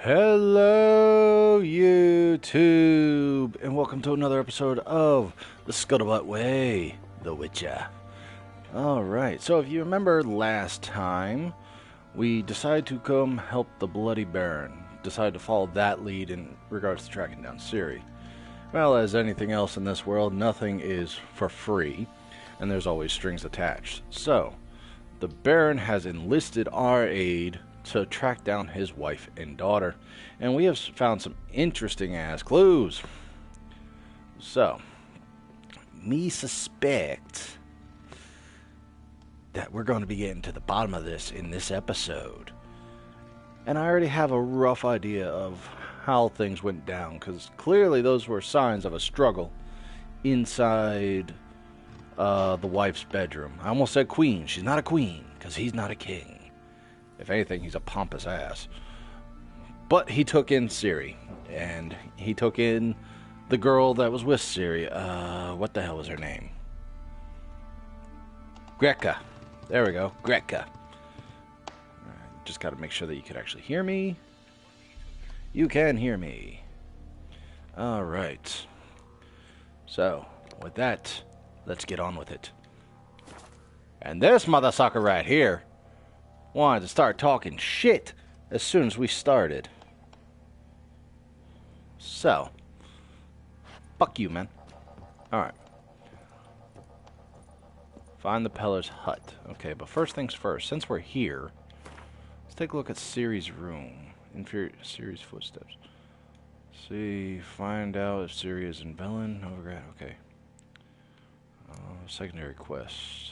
Hello, YouTube, and welcome to another episode of The Scuttlebutt Way, The Witcher. Alright, so if you remember last time, we decided to come help the Bloody Baron. Decided to follow that lead in regards to tracking down Ciri. Well, as anything else in this world, nothing is for free, and there's always strings attached. So, the Baron has enlisted our aid to track down his wife and daughter, and we have found some interesting ass clues. So, me suspect that we're going to be getting to the bottom of this in this episode, and I already have a rough idea of how things went down, because clearly those were signs of a struggle inside the wife's bedroom. I almost said queen. She's not a queen, because he's not a king. If anything, he's a pompous ass. But he took in Ciri, and he took in the girl that was with Ciri. What the hell was her name? Gretka. There we go, Gretka. Alright, just gotta make sure that you can actually hear me. You can hear me. Alright. So, with that, let's get on with it. And this mother sucker right here wanted to start talking shit as soon as we started. So, fuck you, man. Alright. Find the Peller's hut. Okay, but first things first, since we're here, let's take a look at Ciri's room. Ciri's footsteps. See, find out if Ciri is in Velen. Novigrad, okay. Secondary quests.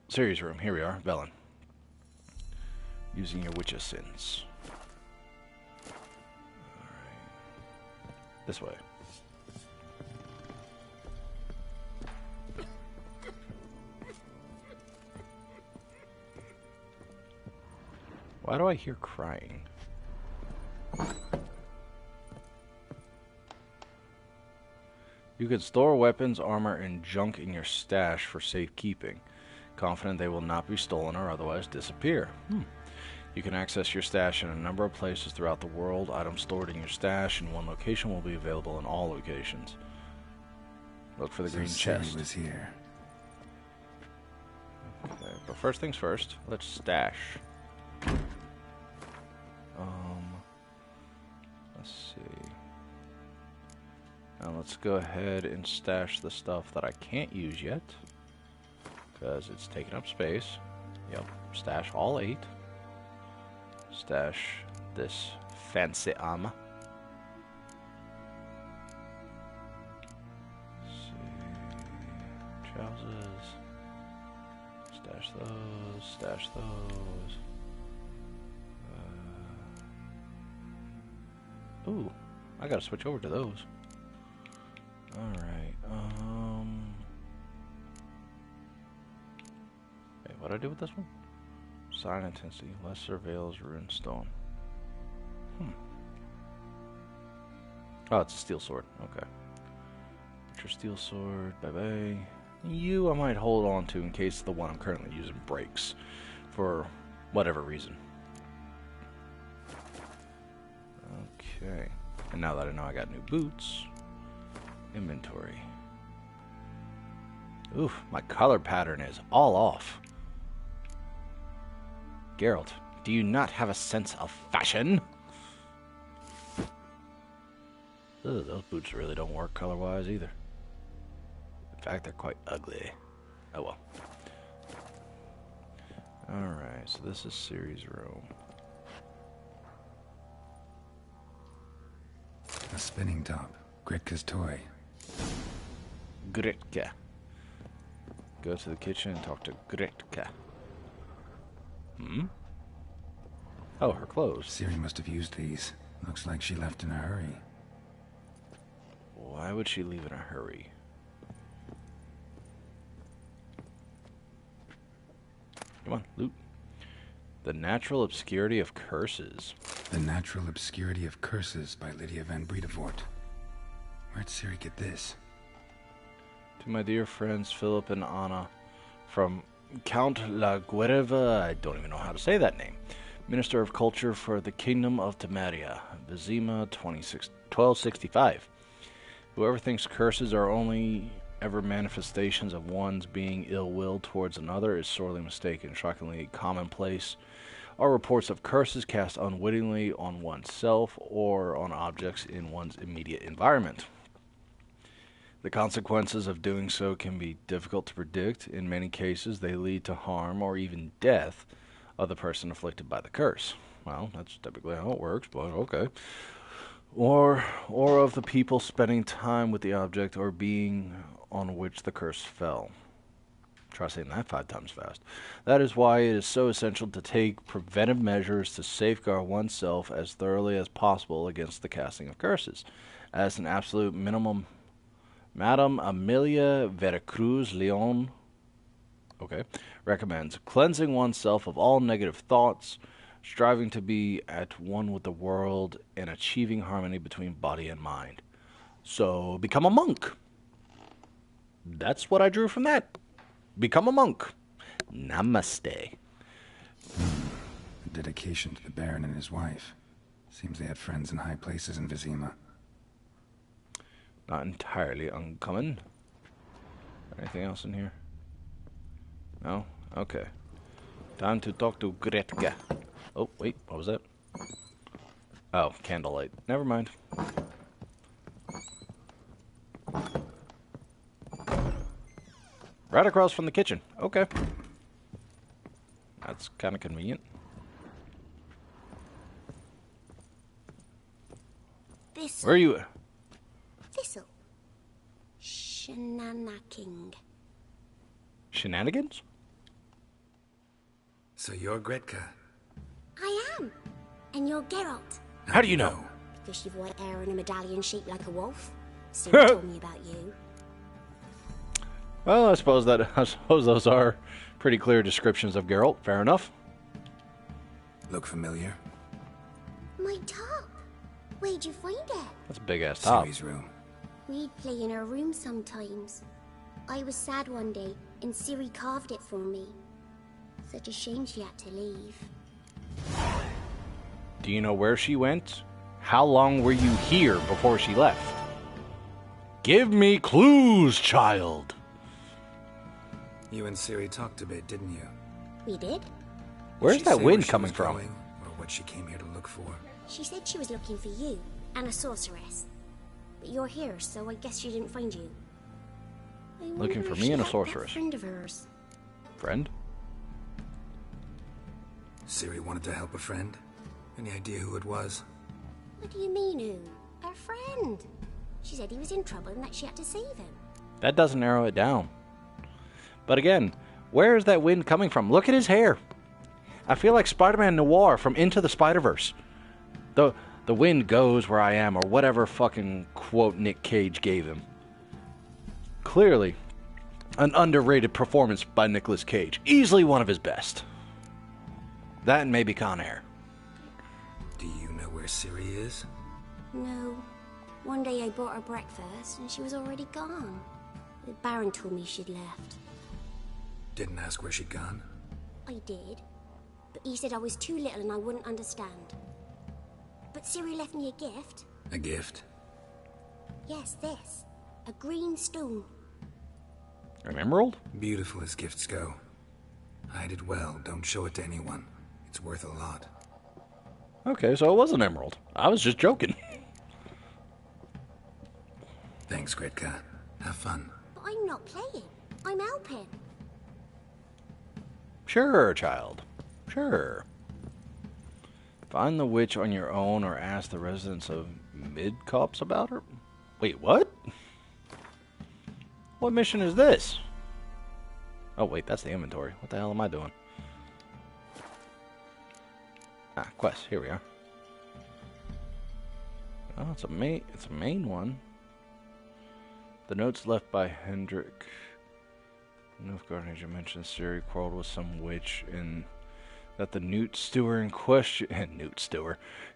Ciri's room. Here we are. Velen. Using your witch sins. Alright. This way. Why do I hear crying? You could store weapons, armor, and junk in your stash for safekeeping. Confident they will not be stolen or otherwise disappear. You can access your stash in a number of places throughout the world. Items stored in your stash in one location will be available in all locations. Look for the green chest. Was here. Okay, but first things first, let's stash. Let's see. Now let's go ahead and stash the stuff that I can't use yet, because it's taking up space. Yep, stash all 8. Stash this fancy armor. Let's see. Trousers. Stash those. Stash those. Ooh, I gotta switch over to those. Alright, Wait, what'd I do with this one? Sign intensity, lesser veils, ruined stone. Oh, it's a steel sword, okay. Put your steel sword, bye-bye. You I might hold on to in case the one I'm currently using breaks. For whatever reason. Okay, and now that I know I got new boots, inventory. Oof, my color pattern is all off. Geralt, do you not have a sense of fashion? Ugh, those boots really don't work color-wise either. In fact, they're quite ugly. Oh well. Alright, so this is Ciri's room. A spinning top. Gretka's toy. Gretka. Go to the kitchen and talk to Gretka. Oh, her clothes. Ciri must have used these. Looks like she left in a hurry. Why would she leave in a hurry? Come on, loot. The Natural Obscurity of Curses. The Natural Obscurity of Curses by Lydia van Bredevoort. Where'd Ciri get this? To my dear friends Philip and Anna from Count La Guerva, I don't even know how to say that name. Minister of Culture for the Kingdom of Temeria, Vizima 1265. Whoever thinks curses are only ever manifestations of one's being ill-will towards another is sorely mistaken. Shockingly commonplace are reports of curses cast unwittingly on oneself or on objects in one's immediate environment. The consequences of doing so can be difficult to predict. In many cases, they lead to harm or even death of the person afflicted by the curse. Well, that's typically how it works, but okay. Or of the people spending time with the object or being on which the curse fell. Try saying that 5 times fast. That is why it is so essential to take preventive measures to safeguard oneself as thoroughly as possible against the casting of curses. As an absolute minimum, Madame Amelia Veracruz Leon recommends cleansing oneself of all negative thoughts, striving to be at one with the world, and achieving harmony between body and mind. So, become a monk. That's what I drew from that. Become a monk. Namaste. A dedication to the Baron and his wife. Seems they had friends in high places in Vizima. Not entirely uncommon. Anything else in here? No? Okay. Time to talk to Gretka. Oh, wait, what was that? Oh, candlelight. Never mind. Right across from the kitchen. Okay. That's kind of convenient. Where are you? Thistle. Shenanaking. Shenanigans? So you're Gretka? I am. And you're Geralt. How do you know? Because you've white hair and a medallion shaped like a wolf. Siri told me about you. Well, I suppose those are pretty clear descriptions of Geralt. Fair enough. Look familiar? My top. Where'd you find it? That's a big-ass top. Ciri's room. We'd play in her room sometimes. I was sad one day, and Ciri carved it for me. Such a shame she had to leave. Do you know where she went? How long were you here before she left? Give me clues, child! You and Ciri talked a bit, didn't you? We did? Where's that wind coming from? Or what she came here to look for? She said she was looking for you, and a sorceress. But you're here, so I guess she didn't find you. Looking for me and a sorceress. Friend of hers. Friend? Ciri wanted to help a friend? Any idea who it was? What do you mean, who? Our friend. She said he was in trouble and that she had to save him. That doesn't narrow it down. But again, where is that wind coming from? Look at his hair. I feel like Spider-Man Noir from Into the Spider-Verse. The wind goes where I am, or whatever fucking quote Nick Cage gave him. Clearly, an underrated performance by Nicolas Cage. Easily one of his best. That and maybe Con Air. Do you know where Ciri is? No. One day I bought her breakfast and she was already gone. The Baron told me she'd left. Didn't ask where she'd gone? I did. But he said I was too little and I wouldn't understand. But Ciri left me a gift. A gift? Yes, this. A green stone. An emerald? Beautiful as gifts go. Hide it well, don't show it to anyone. It's worth a lot. Okay, so it was an emerald. I was just joking. Thanks, Gretka. Have fun. But I'm not playing. I'm helping. Sure, child. Sure. Find the witch on your own or ask the residents of Midcopse about her? Wait, what? What mission is this? Oh, wait, that's the inventory. What the hell am I doing? Ah, quest. Here we are. Oh, it's a main one. The notes left by Hendrik. Nilfgaard agent mentioned Ciri quarreled with some witch and that the Newt Stewer in question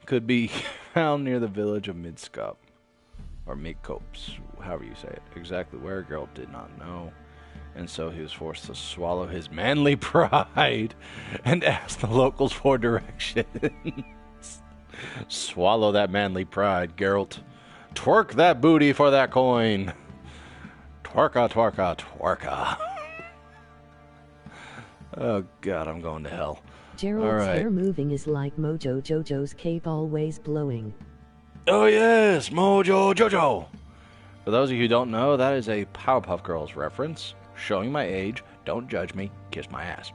could be found near the village of Midcopse or Midcopse, however you say it. Exactly where Geralt did not know. and so he was forced to swallow his manly pride and ask the locals for directions. Swallow that manly pride, Geralt. Twerk that booty for that coin. Twerka, twerka, twerka. Oh god, I'm going to hell. Gerald's hair moving is like Mojo Jojo's cape always blowing. Oh yes, Mojo Jojo. For those of you who don't know, that is a Powerpuff Girls reference. Showing my age. Don't judge me. Kiss my ass.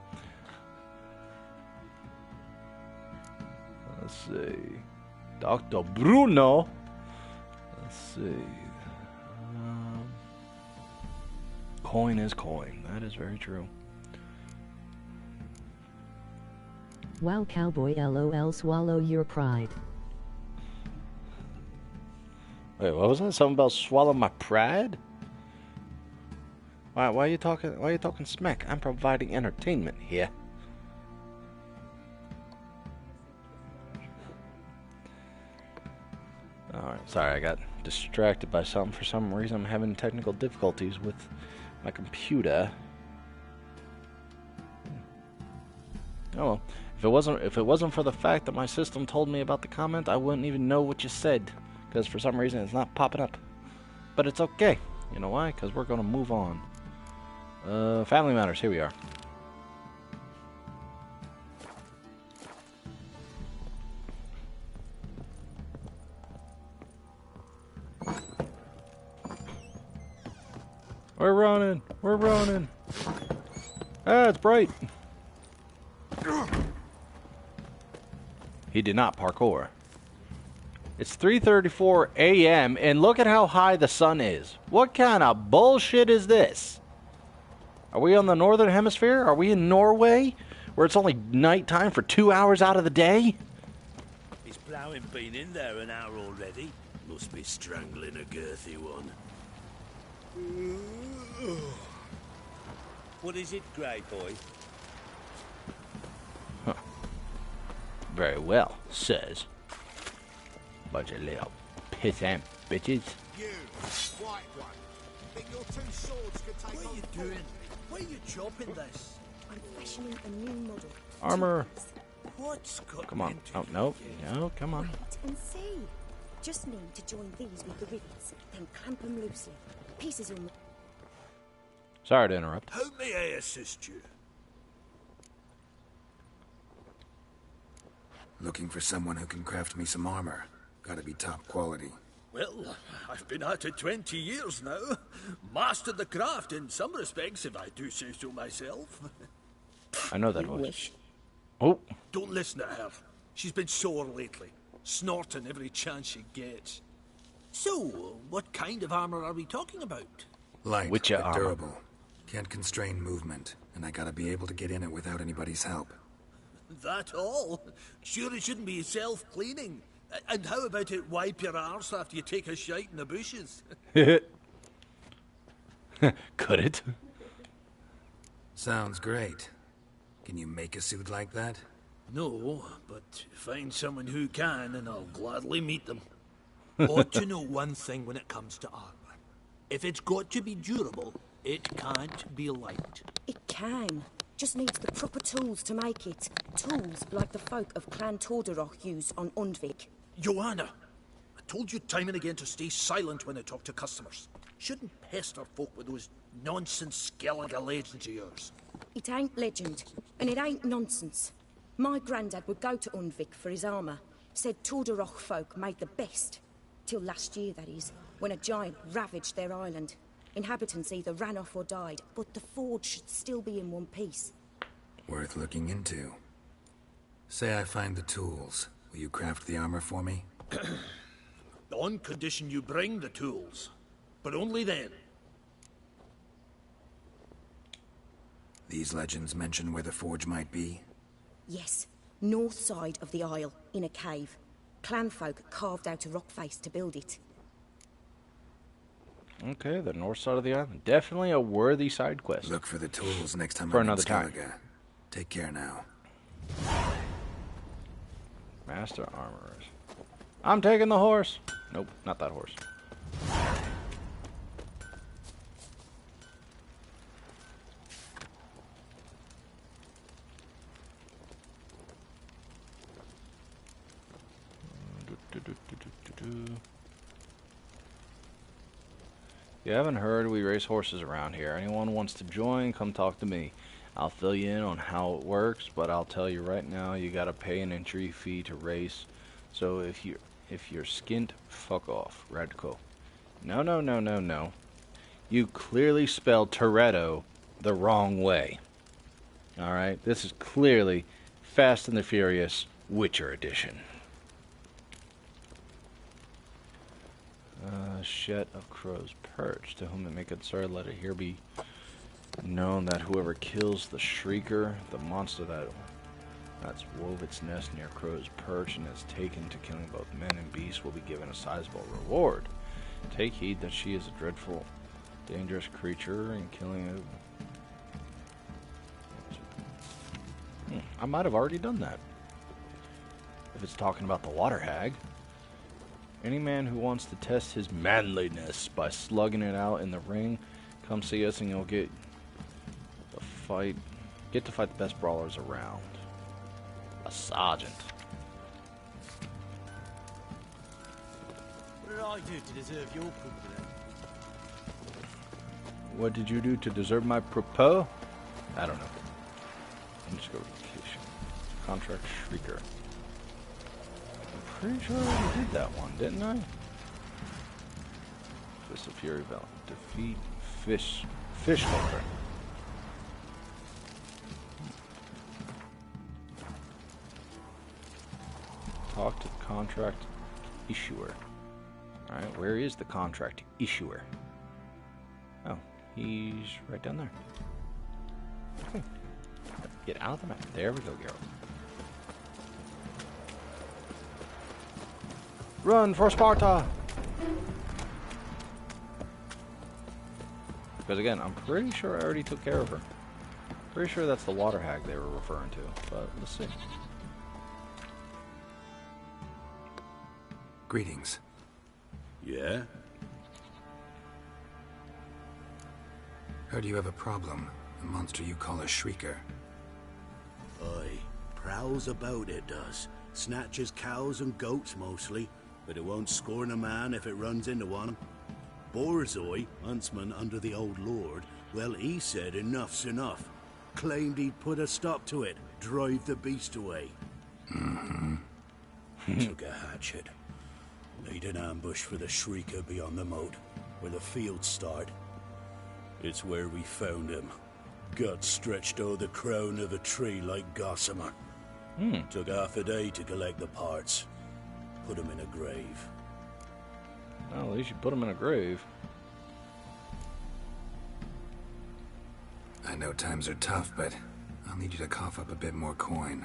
Let's see. Dr. Bruno. Let's see. Coin is coin. That is very true. Wow, cowboy, LOL, swallow your pride. Wait, what was that? Something about swallow my pride? Why are you talking? Why are you talking smack? I'm providing entertainment here. All right, sorry, I got distracted by something. For some reason, I'm having technical difficulties with my computer. Oh well. If it wasn't for the fact that my system told me about the comment, I wouldn't even know what you said, because for some reason it's not popping up. But it's okay. You know why? Because we're gonna move on. Family Matters. Here we are. We're running. We're running. Ah, it's bright. He did not parkour. It's 3:34 a.m. and look at how high the sun is. What kind of bullshit is this? Are we on the northern hemisphere? Are we in Norway, where it's only nighttime for 2 hours out of the day? His ploughing been in there an hour already. Must be strangling a girthy one. What is it, Grey Boy? Huh. Very well, sirs. Bunch of little pissant bitches. You, white one. Think your two swords could take What are you doing? Why are you chopping this? I'm fashioning a new model. Armor. What's got Come on. into Oh, you? no. No, come on. Wait and see. Just need to join these with the rivets, then clamp them loosely. Pieces on the... Sorry to interrupt. How may I assist you? Looking for someone who can craft me some armor. Gotta be top quality. Well, I've been at it 20 years now. Mastered the craft in some respects, if I do say so myself. I know that voice. Oh. Don't listen to her. She's been sore lately, snorting every chance she gets. So, what kind of armor are we talking about? Light, Witcher but armor. durable. Can't constrain movement, and I gotta be able to get in it without anybody's help. That all? Sure it shouldn't be self-cleaning. And how about it wipe your arse after you take a shite in the bushes? Could it? Sounds great. Can you make a suit like that? No, but find someone who can and I'll gladly meet them. Ought to know one thing when it comes to armor. If it's got to be durable, it can't be light. It can. Just needs the proper tools to make it. Tools like the folk of Clan Tordaroch use on Undvik. Joanna, I told you time and again to stay silent when I talk to customers. Shouldn't pester folk with those nonsense Skellige legends of yours. It ain't legend, and it ain't nonsense. My granddad would go to Undvik for his armour. Said Tordaroch folk made the best. Till last year, that is, when a giant ravaged their island. Inhabitants either ran off or died, but the forge should still be in one piece. Worth looking into. Say I find the tools. Will you craft the armor for me? On condition you bring the tools. But only then. These legends mention where the forge might be? Yes, north side of the isle, in a cave. Clanfolk carved out a rock face to build it. Okay, the north side of the island. Definitely a worthy side quest. Look for the tools next time For I'm in another time. Skellige. Take care now. Master armorers. I'm taking the horse. Nope, not that horse. You haven't heard, we race horses around here. Anyone wants to join, come talk to me. I'll fill you in on how it works, but I'll tell you right now, you gotta pay an entry fee to race. So if you're skint, fuck off. Radco. No, no, no, no, no. You clearly spelled Toretto the wrong way. Alright, this is clearly Fast and the Furious Witcher Edition. Shet of Crow's Perch, to whom it may concern, let it here be known that whoever kills the Shrieker, the monster that's wove its nest near Crow's Perch and is taken to killing both men and beasts, will be given a sizable reward. Take heed that she is a dreadful, dangerous creature, and killing a... I might have already done that. If it's talking about the water hag. Any man who wants to test his manliness by slugging it out in the ring, come see us and you'll get to fight the best brawlers around. A sergeant. What did I do to deserve your company? What did you do to deserve my propos? I don't know. Let's go vacation. Contract Shrieker. Pretty sure I already did that one, didn't I? Fist of Fury Belt. Defeat Fishhawker. Talk to the contract issuer. Alright, where is the contract issuer? Oh, he's right down there. Okay. Get out of the map. There we go, Geralt. Run for Sparta! Because again, I'm pretty sure I already took care of her. Pretty sure that's the water hag they were referring to, but let's see. Greetings. Yeah? Heard you have a problem. A monster you call a Shrieker. Aye. Prowls about, it does. Snatches cows and goats mostly, but it won't scorn a man if it runs into one. Borzoi, huntsman under the old lord, well, he said enough's enough. Claimed he'd put a stop to it, drive the beast away. Took a hatchet. Laid an ambush for the Shrieker beyond the moat, where the fields start. It's where we found him. Gut stretched o'er the crown of a tree like gossamer. Took half a day to collect the parts. Put him in a grave. Well, at least you put him in a grave. I know times are tough, but I'll need you to cough up a bit more coin.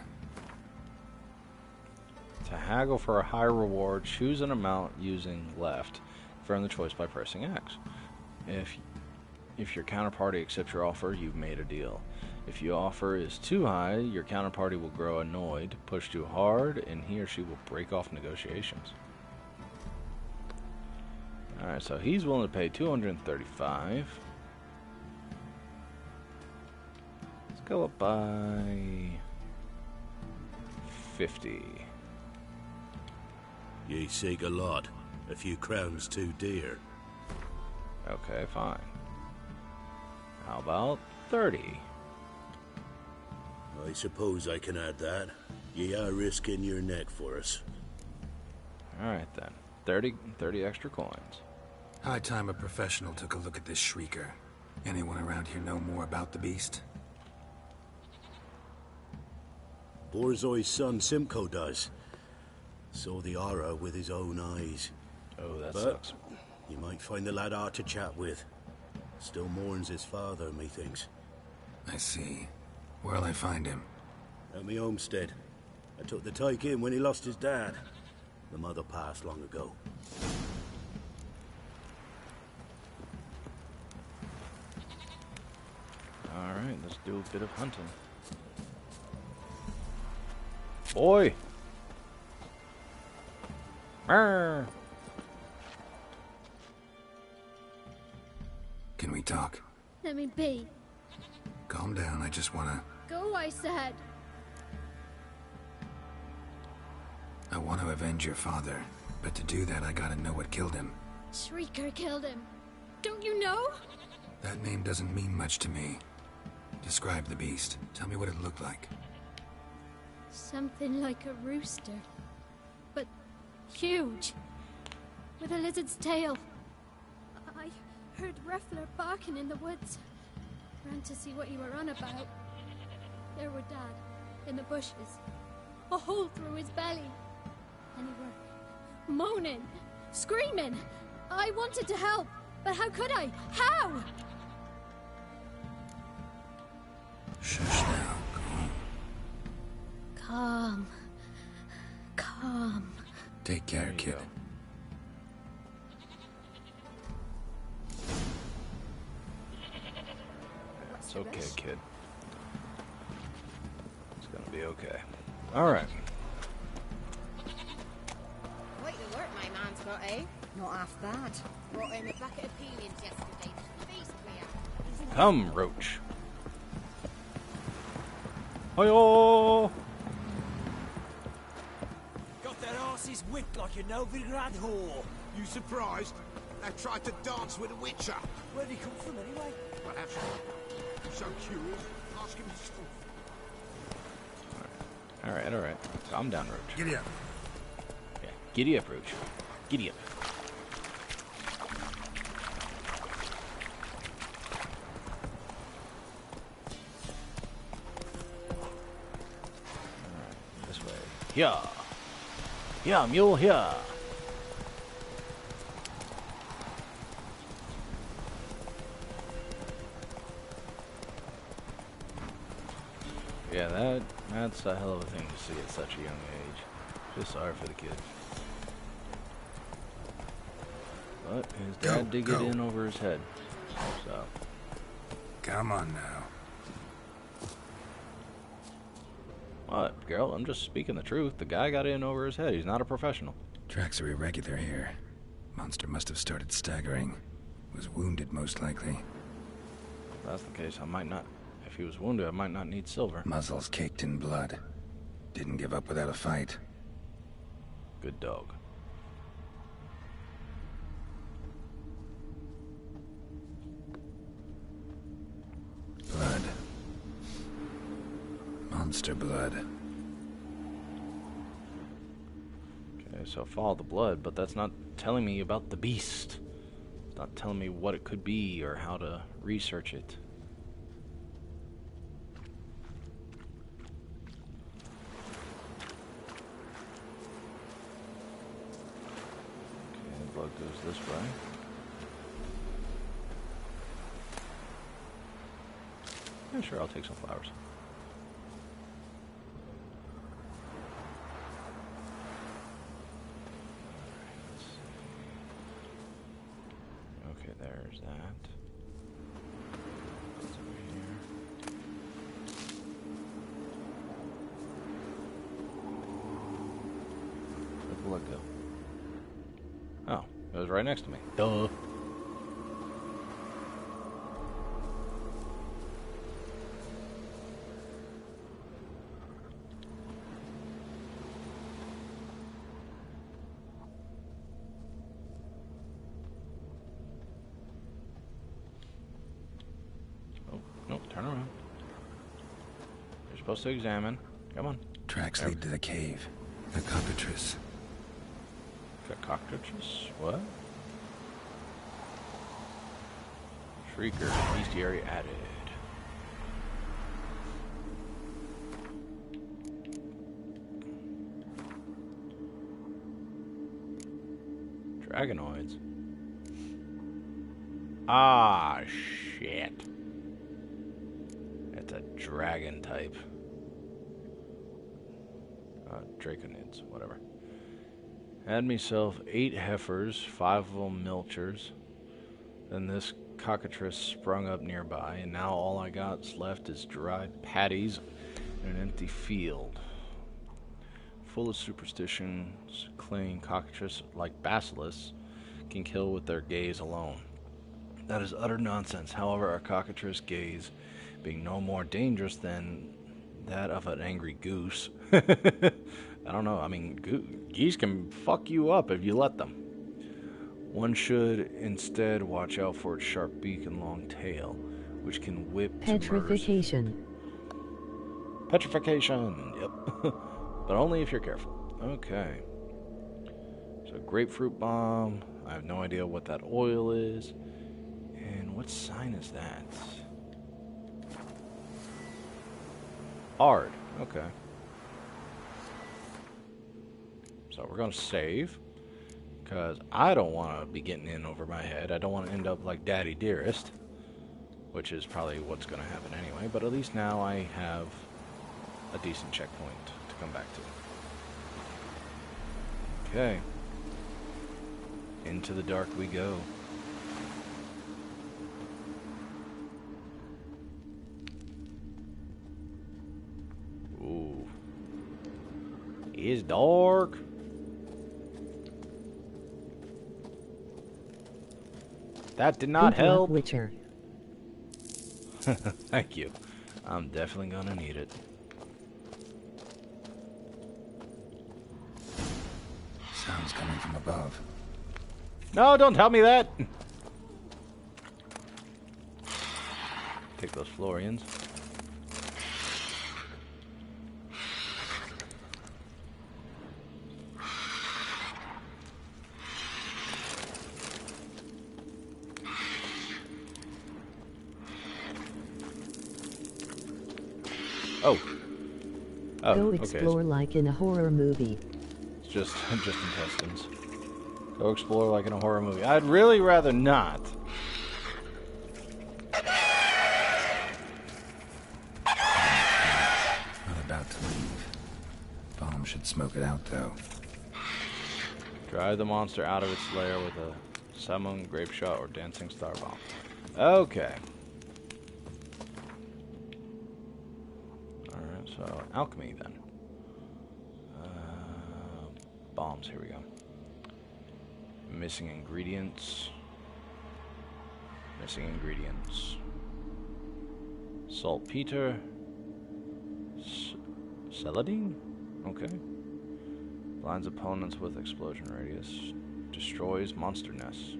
To haggle for a high reward, choose an amount using left. Confirm the choice by pressing X. If your counterparty accepts your offer, you've made a deal. If your offer is too high, your counterparty will grow annoyed, push too hard, and he or she will break off negotiations. Alright, so he's willing to pay 235. Let's go up by 50. Ye seek a lot. A few crowns too dear. Okay, fine. How about 30? I suppose I can add that. Ye are risking your neck for us. Alright then. 30 extra coins. High time a professional took a look at this Shrieker. Anyone around here know more about the beast? Borzoi's son Simcoe does. Saw the aura with his own eyes. Oh, that But sucks. you might find the lad hard to chat with. Still mourns his father, methinks. I see. Where'll I find him? At me homestead. I took the tyke in when he lost his dad. The mother passed long ago. Alright, let's do a bit of hunting. Boy! Arr! Can we talk? Let me be. Calm down, I just wanna... Go, I said. I want to avenge your father. But to do that, I gotta know what killed him. Shrieker killed him. Don't you know? That name doesn't mean much to me. Describe the beast. Tell me what it looked like. Something like a rooster. But huge. With a lizard's tail. I heard Reffler barking in the woods. Ran to see what you were on about. There were Dad, in the bushes. A hole through his belly. And he were moaning, screaming. I wanted to help, but how could I? How? Shush now. Calm. Calm. Take care, kid. It's okay, kid. It's gonna be okay. Alright. Quite the work my man's got, eh? Not half bad. Brought him a bucket of peelings yesterday. Feast we had. Come, Roach. Hi-yo! Got their asses whipped like a Novigrad whore. You surprised? They tried to dance with a witcher. Where'd he come from anyway? Well, that's so curious. Ask him himself. Alright. Calm down, Roach. Giddy up. Yeah, giddy up, Roach. Giddy up. Alright, this way. Yeah. Yeah, mule here. Yeah, that's a hell of a thing to see at such a young age. Just sorry for the kid. But his dad did get in over his head. So. Come on now. What, girl? I'm just speaking the truth. The guy got in over his head. He's not a professional. Tracks are irregular here. Monster must have started staggering. Was wounded, most likely. If that's the case, I might not. If he was wounded, I might not need silver. Muzzles caked in blood. Didn't give up without a fight. Good dog. Blood. Monster blood. Okay, so follow the blood, but that's not telling me about the beast. It's not telling me what it could be or how to research it. Okay, blood goes this way. Yeah, sure, I'll take some flowers. Okay, there's that. That's over here. Where'd the blood go? Oh, it was right next to me. Duh. Turn around. You're supposed to examine. Come on. Tracks lead to the cave. The cockatrice. The cockatrice? What? Shrieker. Bestiary added. Dragonoids. Ah, shit. It's a dragon type. Draconids, whatever. Had myself 8 heifers, 5 of them milchers. Then this cockatrice sprung up nearby, and now all I got left is dried patties and an empty field. Full of superstitions, claiming cockatrice, like basilisks, can kill with their gaze alone. That is utter nonsense. However, a cockatrice gaze being no more dangerous than that of an angry goose, I don't know. I mean, geese can fuck you up if you let them. One should instead watch out for its sharp beak and long tail, which can whip Petrification. Petrification, yep. But only if you're careful. Okay. So grapefruit bomb. I have no idea what that oil is. And what sign is that? Hard. Okay. So we're going to save. Because I don't want to be getting in over my head. I don't want to end up like Daddy Dearest. Which is probably what's going to happen anyway. But at least now I have a decent checkpoint to come back to. Okay. Into the dark we go. Ooh. It's dark. That did not help. Witcher. Thank you. I'm definitely gonna need it. Sounds coming from above. No, don't tell me that. Take those Florians. Oh. Oh, Go explore okay. like in a horror movie. It's just intestines. Go explore like in a horror movie. I'd really rather not. Not about to leave. Bomb should smoke it out, though. Drive the monster out of its lair with a Salmon, Grape Shot, or Dancing Star Bomb. Okay. Alright, so alchemy then. Bombs, here we go. Missing ingredients. Missing ingredients. Saltpeter. Celadine? Okay. Blinds opponents with explosion radius. Destroys monster nests.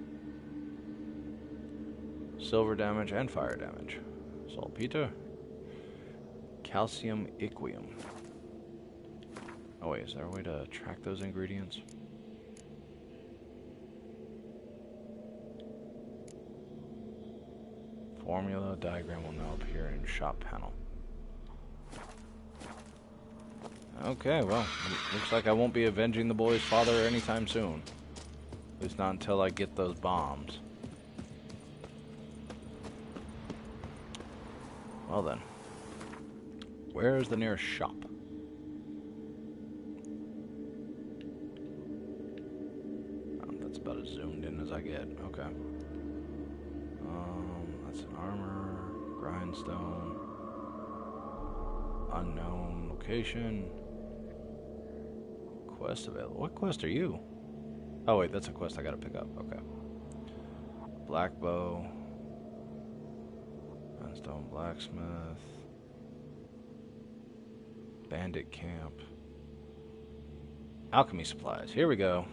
Silver damage and fire damage. Saltpeter. Calcium Iquium. Oh wait, is there a way to track those ingredients? Formula diagram will now appear in shop panel. Okay, well, looks like I won't be avenging the boy's father anytime soon. At least not until I get those bombs. Well then. Where is the nearest shop? That's about as zoomed in as I get. Okay. That's an armor, grindstone, unknown location, quest available. What quest are you? Oh wait, that's a quest I gotta pick up. Okay. Black bow, grindstone blacksmith, bandit camp, alchemy supplies. Here we go.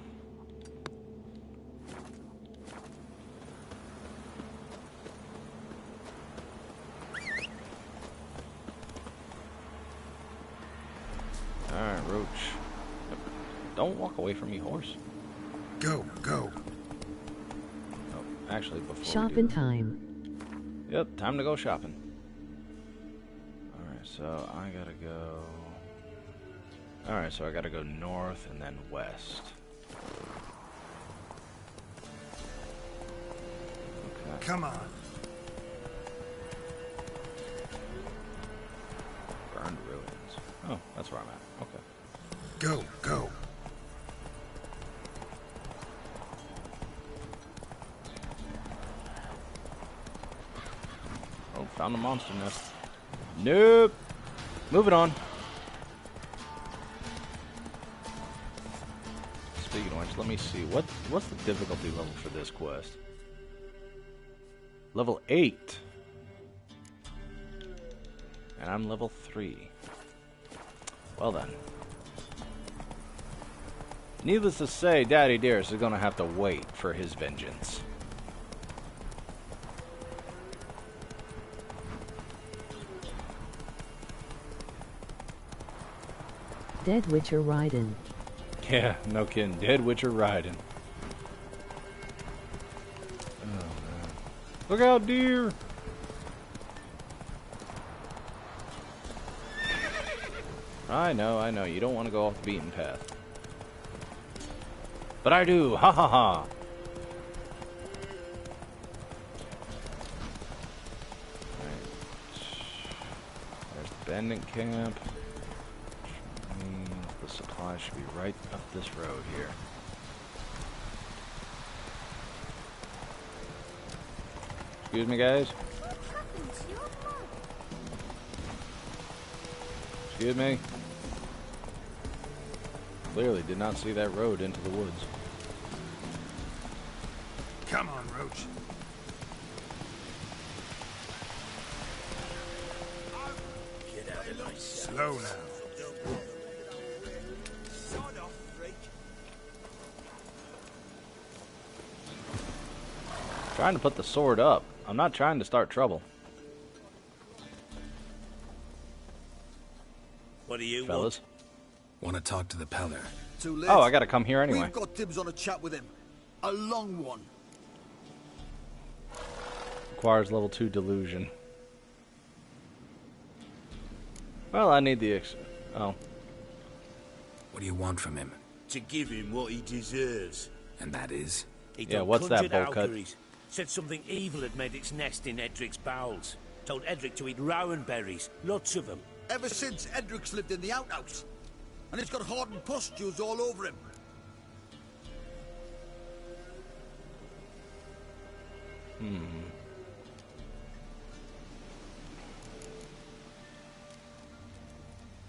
Alright, Roach. Don't walk away from me, horse. Go, go. Oh, actually, before Shopping time. Yep, time to go shopping. Alright, so I gotta go... Alright, so I gotta go north and then west. Okay. Come on. Burned ruins. Oh, that's where I'm at. Okay. Go, go. Oh, found a monster nest. Nope. Moving on. Speaking of which, let me see. What's the difficulty level for this quest? Level 8. And I'm level 3. Well then. Needless to say, Daddy Dearest is going to have to wait for his vengeance. Dead Witcher riding. Yeah, no kidding. Dead Witcher riding. Oh, man. Look out, deer! I know. You don't want to go off the beaten path. But I do! Ha ha ha! Right. There's the bandit camp. Which means the supply should be right up this road here. Excuse me, guys. Excuse me. Clearly did not see that road into the woods. Come on, Roach. Get out of my sight. Slow now. Sod off, freak. Trying to put the sword up. I'm not trying to start trouble. What do you Fellas. Want to talk to the Peller? Too late. Oh, I gotta come here anyway. We've got dibs on a chat with him. A long one. Requires level 2 delusion. Well, I need the oh. What do you want from him? To give him what he deserves. And that is? He Yeah, done what's that, conjured bowl cut? Valkyries. Said something evil had made its nest in Edric's bowels. Told Edric to eat rowan berries. Lots of them. Ever since Edric's lived in the outhouse. And he's got hardened pustules all over him.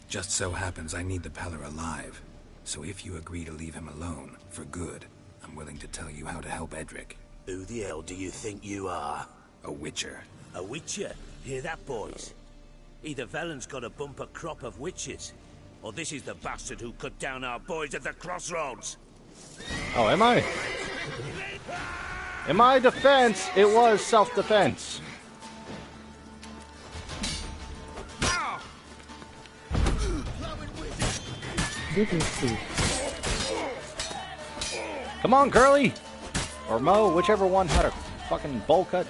Just so happens I need the Peller alive. So if you agree to leave him alone, for good, I'm willing to tell you how to help Edric. Who the hell do you think you are? A Witcher. A witcher? Hear that, boys? Either Velen's got a bumper crop of witches, or this is the bastard who cut down our boys at the crossroads. Oh, am I? In my defense, it was self-defense. Didn't see. Come on, Curly! Or Mo, whichever one had a fucking bowl cut.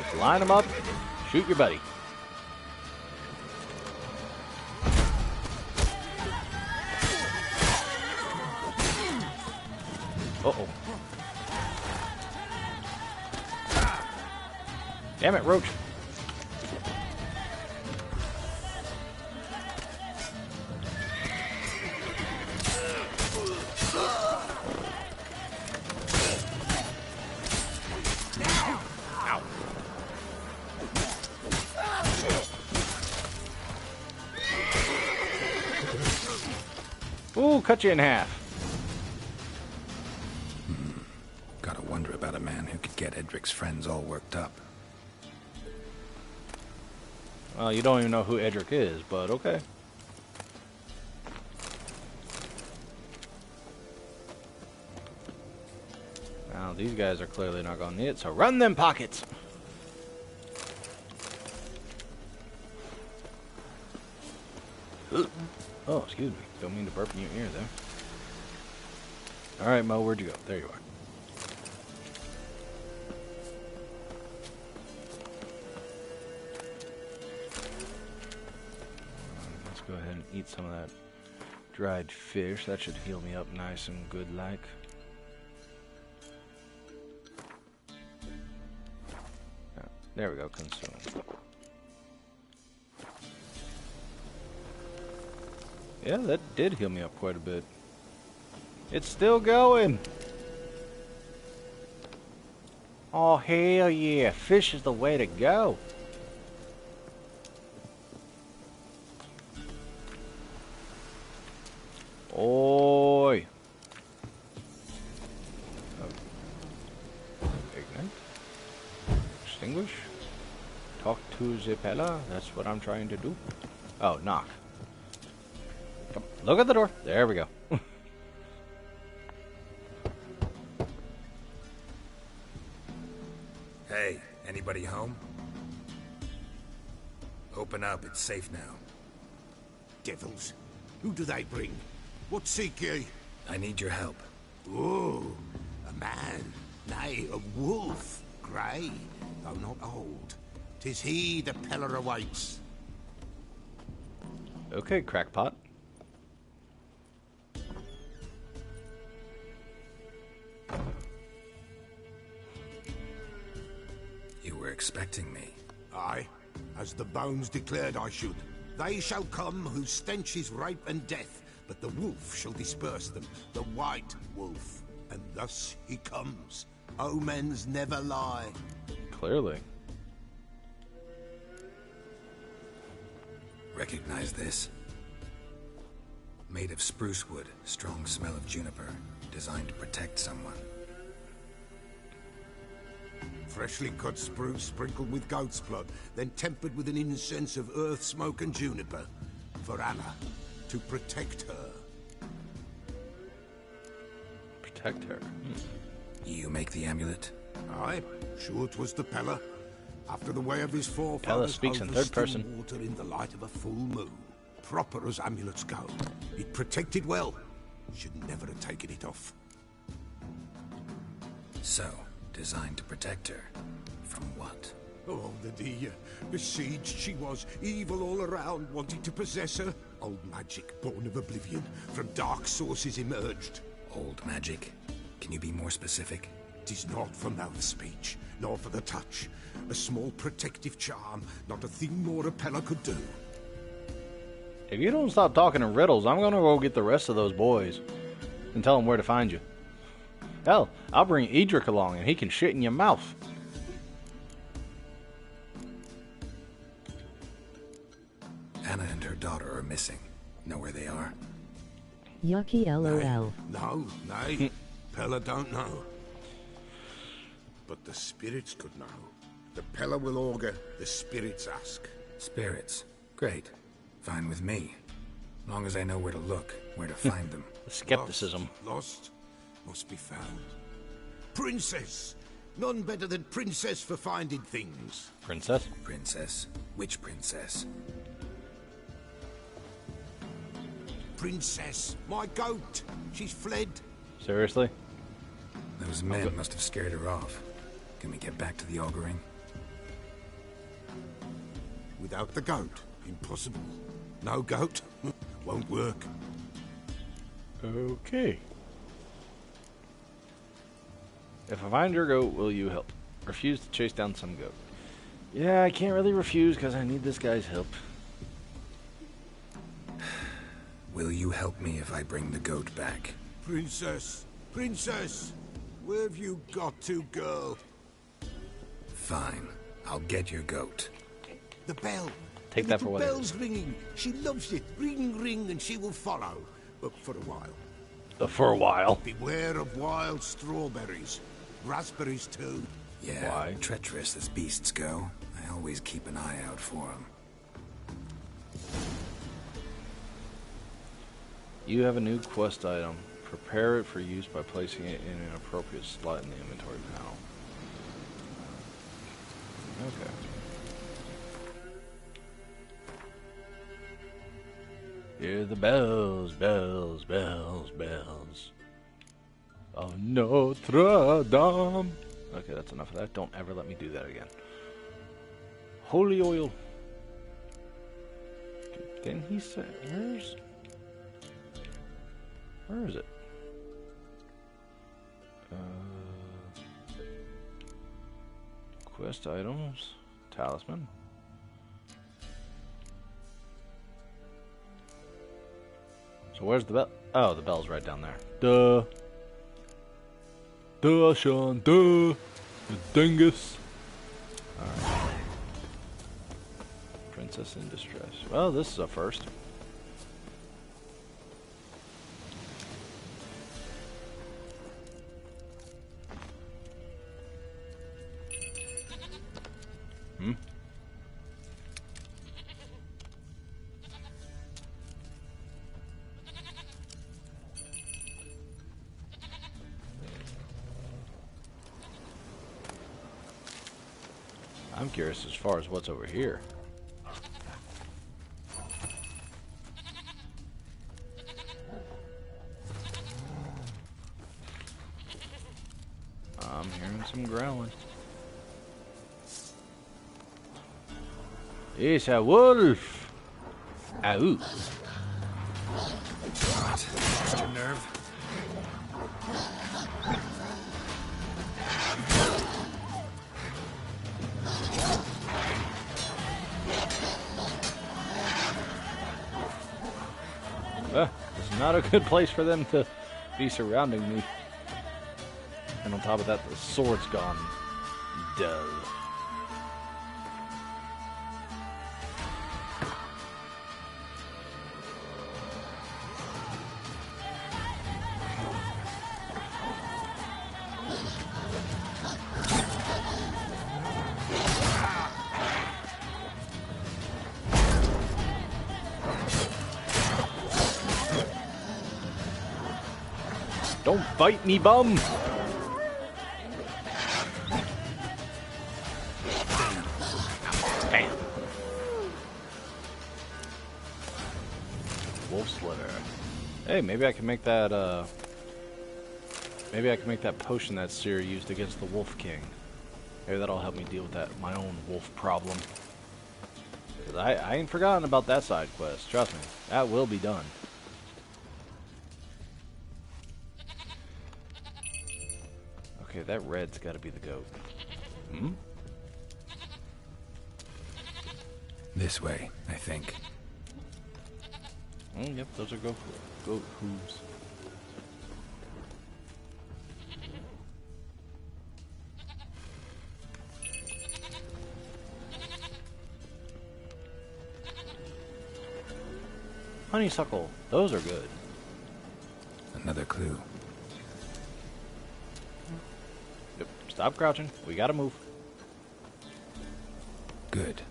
Just line them up, shoot your buddy. Uh-oh. Damn it, Roach. Ooh, cut you in half. Gotta wonder about a man who could get Edric's friends all worked up. Well, you don't even know who Edric is, but okay. Now, these guys are clearly not going to need it, so run them pockets! Oh, excuse me. Don't mean to burp in your ear there. Alright, Mo, where'd you go? There you are. Let's go ahead and eat some of that dried fish. That should heal me up nice and good like. There we go, consume. Yeah, that did heal me up quite a bit. It's still going! Oh, hell yeah. Fish is the way to go. Oi! Oh. Ignite. Extinguish. talk to the Pella. That's what I'm trying to do. Oh, knock. Come, look at the door. There we go. Hey, anybody home? Open up, it's safe now. Devils. Who do they bring? What seek ye? I need your help. Oh, a man. Nay, a wolf. Grey, though not old. 'Tis he the Peller awaits. Okay, crackpot. You were expecting me. Aye, as the bones declared I should. They shall come whose stench is rape and death, but the wolf shall disperse them, the white wolf. And thus he comes. Omens never lie. Clearly. Recognize this? Made of spruce wood, strong smell of juniper, designed to protect someone. Freshly cut spruce sprinkled with goat's blood, then tempered with an incense of earth, smoke and juniper. For Anna, to protect her. Protect her. You make the amulet? Aye, sure 'twas the Pella. After the way of his Pella forefathers, speaks in over third still person. water in the light of a full moon. Proper as amulets go. It protected well. Should never have taken it off. So, designed to protect her. From what? Oh, the besieged she was, evil all around, wanting to possess her. Old magic, born of oblivion, from dark sources emerged. Old magic? Can you be more specific? 'Tis not for mouth speech, nor for the touch. A small protective charm, not a thing more a Pella could do. If you don't stop talking in riddles, I'm gonna go get the rest of those boys and tell them where to find you. Hell, I'll bring Edric along and he can shit in your mouth. Anna and her daughter are missing. Know where they are? Yucky LOL. No, nay. Pella don't know. But the spirits could know. The Pella will augur, the spirits ask. Spirits. Great. Fine with me. Long as I know where to look, where to find them. Skepticism. Lost, must be found. Princess! None better than Princess for finding things. Princess? Princess? Which princess? Princess, my goat. She's fled. Seriously? Those men must have scared her off. Can we get back to the auguring? Without the goat, impossible. No goat, won't work. Okay. If I find your goat, will you help? Refuse to chase down some goat. Yeah, I can't really refuse because I need this guy's help. Will you help me if I bring the goat back? Princess, princess, where have you got to, girl? Fine. I'll get your goat. The bell. Take the that for what it bell's is. ringing. She loves it. Ring, ring, and she will follow. But for a while. For a while. Beware of wild strawberries. Raspberries, too. Yeah, Why? treacherous as beasts go. I always keep an eye out for them. You have a new quest item. Prepare it for use by placing it in an appropriate slot in the inventory panel. Okay. Hear the bells, bells, bells, bells of Notre Dame. Okay, that's enough of that. Don't ever let me do that again. Holy oil. Didn't he say... Where is it? Quest items. Talisman. So where's the bell? Oh, the bell's right down there. Duh. Duh, Sean. Duh. You dingus. Alright. Princess in distress. Well, this is a first. I'm curious as far as what's over here. I'm hearing some growling. It's a wolf! Ow! What? Just your nerve? It's not a good place for them to be surrounding me. And on top of that, the sword's gone dull. Don't bite me, bum! Bam! Wolf Slitter. Hey, maybe I can make that, maybe I can make that potion that Ciri used against the Wolf King. Maybe that'll help me deal with that, my own wolf problem. 'Cause I ain't forgotten about that side quest, trust me. That will be done. Okay, that red's gotta be the goat. Hmm? This way, I think. Oh, yep, those are goat hooves. Honeysuckle, those are good. Another clue. Yep, stop crouching. We gotta move. Good.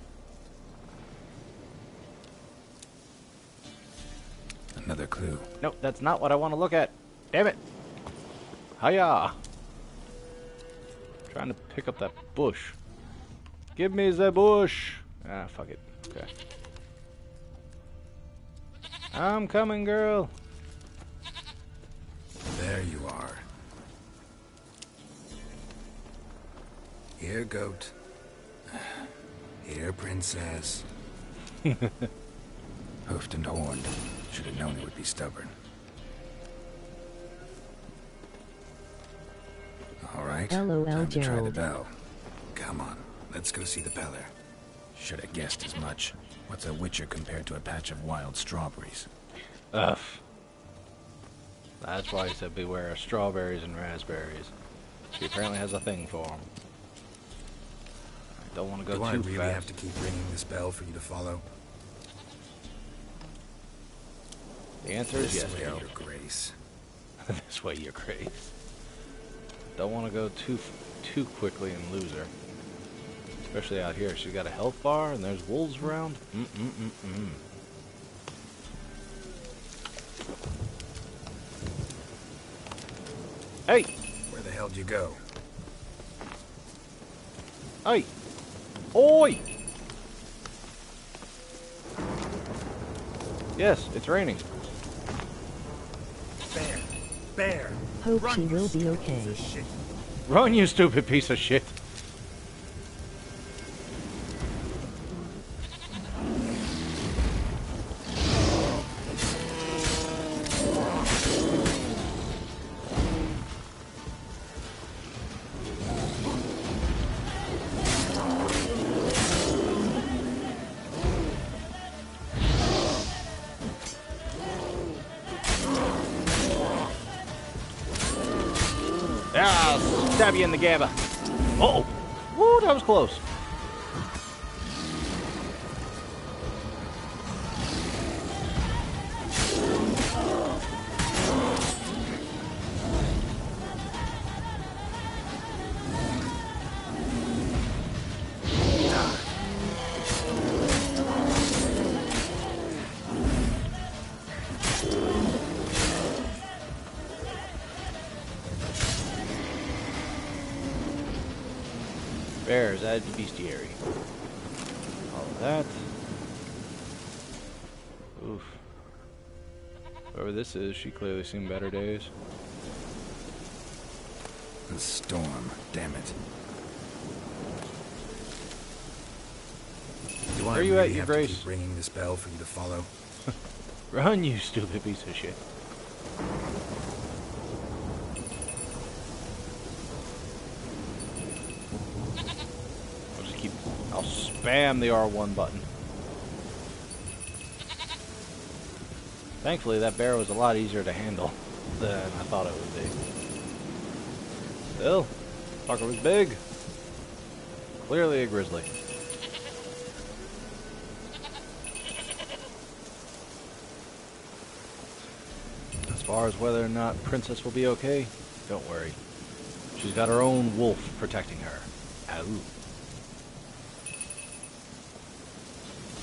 Another clue. Nope, that's not what I want to look at. Damn it. Hiya. Trying to pick up that bush. Give me the bush. Ah, fuck it. Okay. I'm coming, girl. There you are. Here, goat. Here, princess. Hoofed and horned. Should have known it would be stubborn. All right. LOL, time to try the Gerald. bell. Come on, let's go see the Beller. Should have guessed as much. What's a witcher compared to a patch of wild strawberries? Ugh. That's why he said beware of strawberries and raspberries. He apparently has a thing for them. I don't want to go Do I too really fast. have to keep ringing this bell for you to follow? The answer is This yes, way, Gerald. Your Grace. This way, your grace. Don't want to go too quickly and lose her. Especially out here. She's got a health bar and there's wolves around. Hey! Where the hell did you go? Hey! Oi! Yes, it's raining. Bear! Bear! Hope Run, she you will be stupid okay. piece of shit. Run, you stupid piece of shit. Ah, stab you in the gabba. Uh-oh. Woo, that was close. Bears added to bestiary. All of that. Oof. Whoever this is, she clearly seen better days. The storm, damn it. Do Where I are you really at, you have to Grace? keep ringing this bell for you to follow? Run, you stupid piece of shit. I'll spam the R1 button. Thankfully, that bear was a lot easier to handle than I thought it would be. Still, fucker was big. Clearly a grizzly. As far as whether or not Princess will be okay, don't worry. She's got her own wolf protecting her. Ow.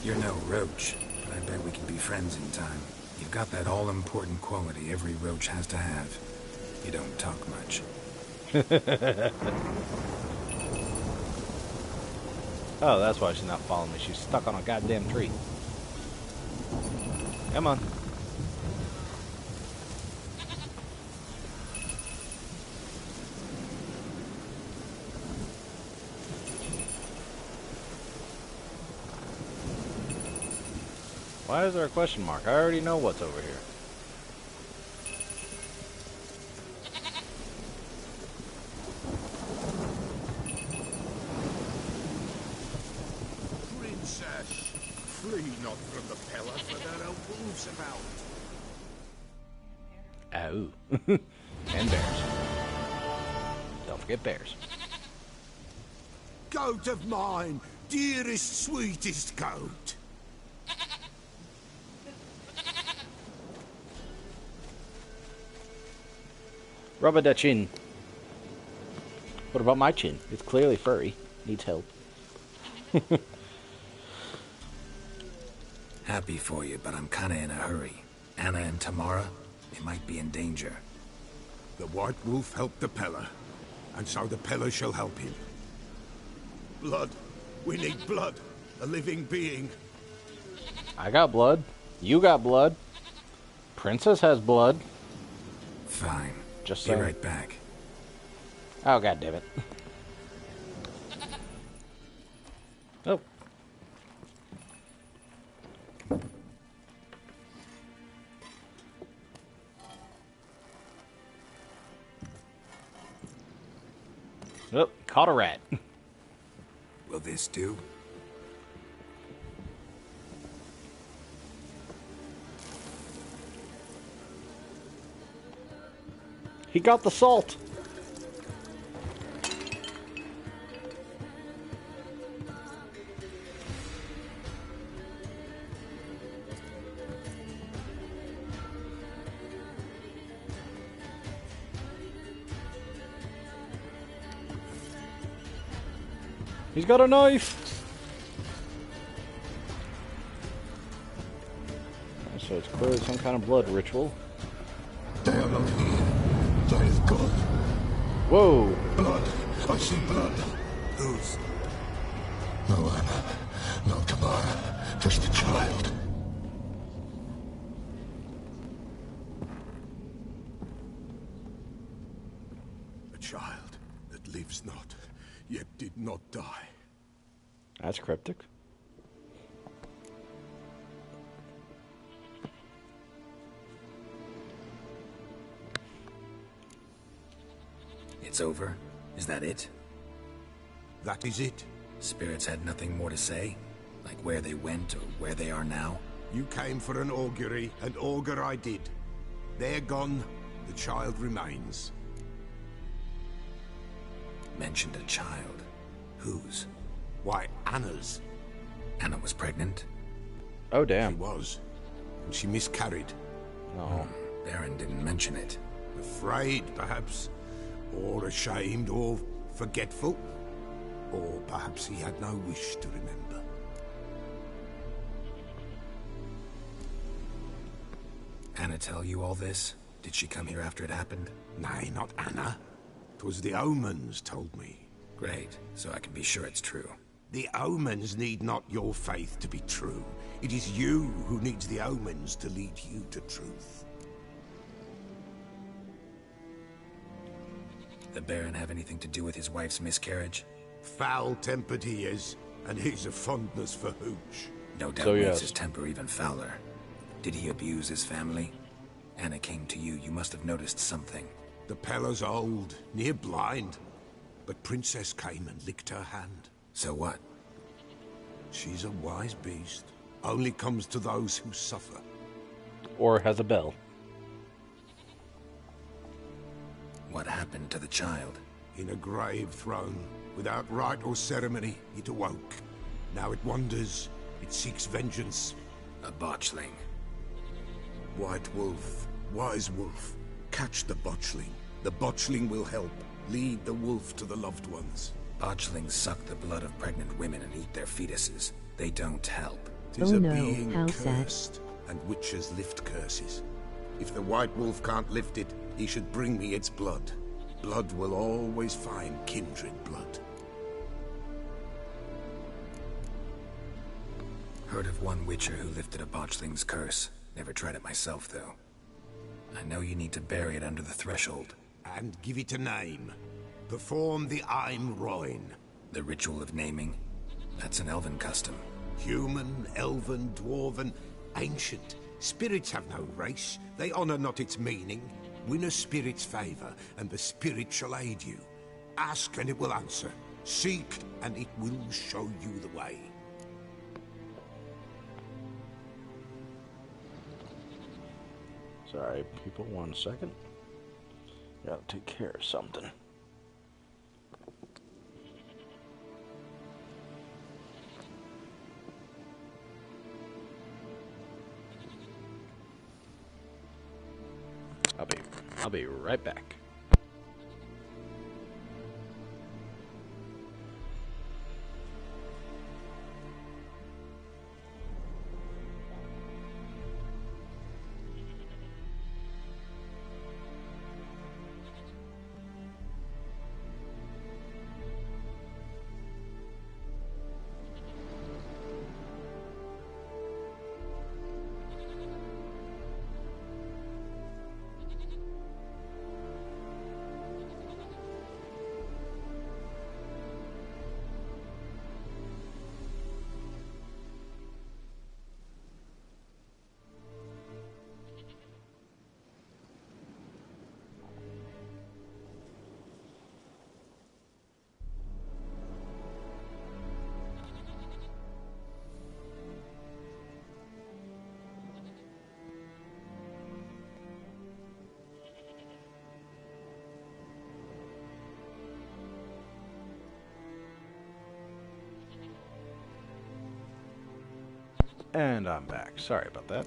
You're no roach, but I bet we can be friends in time. You've got that all-important quality every roach has to have. You don't talk much. Oh, that's why she's not following me. She's stuck on a goddamn tree. Come on. Why is there a question mark? I already know what's over here. Princess, flee not from the Pellar, for there are wolves about. Ow. And bears. Don't forget bears. Goat of mine, dearest, sweetest goat. Rubber da chin. What about my chin? It's clearly furry. Needs help. Happy for you, but I'm kinda in a hurry. Anna and Tamara, they might be in danger. The White Wolf helped the Pellar, and so the Pellar shall help him. Blood. We need blood. A living being. I got blood. You got blood. Princess has blood. Fine. Just be saying. right back. Oh, god damn it. Oh. Oh, caught a rat. Will this do? He got the salt. He's got a knife. So it's clearly some kind of blood ritual. They are not here. That is God. Whoa. Blood. I see blood. Whose? No Anna. No Tamara. Just a child. A child that lives not, yet did not die. That's cryptic. It's over? Is that it? That is it. Spirits had nothing more to say? Like where they went or where they are now? You came for an augury, and augur I did. They're gone, the child remains. Mentioned a child. Whose? Why, Anna's. Anna was pregnant? Oh, damn. She was. And she miscarried. No. Baron didn't mention it. Afraid, perhaps. Or ashamed, or forgetful. Or perhaps he had no wish to remember. Anna tell you all this? Did she come here after it happened? Nay, not Anna. 'Twas the omens told me. Great, so I can be sure it's true. The omens need not your faith to be true. It is you who needs the omens to lead you to truth. The Baron have anything to do with his wife's miscarriage? Foul-tempered he is, and he's a fondness for hooch. No doubt makes his temper even fouler. Did he abuse his family? Anna came to you. You must have noticed something. The Pella's old, near blind. But Princess came and licked her hand. So what? She's a wise beast. Only comes to those who suffer. Or has a bell. What happened to the child? In a grave thrown. Without rite or ceremony, it awoke. Now it wanders. It seeks vengeance. A botchling. White wolf. Wise wolf. Catch the botchling. The botchling will help. Lead the wolf to the loved ones. Botchlings suck the blood of pregnant women and eat their fetuses. They don't help. 'Tis a being cursed, and witches lift curses. If the white wolf can't lift it, he should bring me its blood. Blood will always find kindred blood. Heard of one witcher who lifted a botchling's curse. Never tried it myself, though. I know you need to bury it under the threshold. And give it a name. Perform the Aim Roin. The ritual of naming? That's an elven custom. Human, elven, dwarven, ancient. Spirits have no race. They honor not its meaning. Win a spirit's favor, and the spirit shall aid you. Ask, and it will answer. Seek, and it will show you the way. Sorry, people, 1 second. Gotta take care of something. I'll be right back. And I'm back. Sorry about that.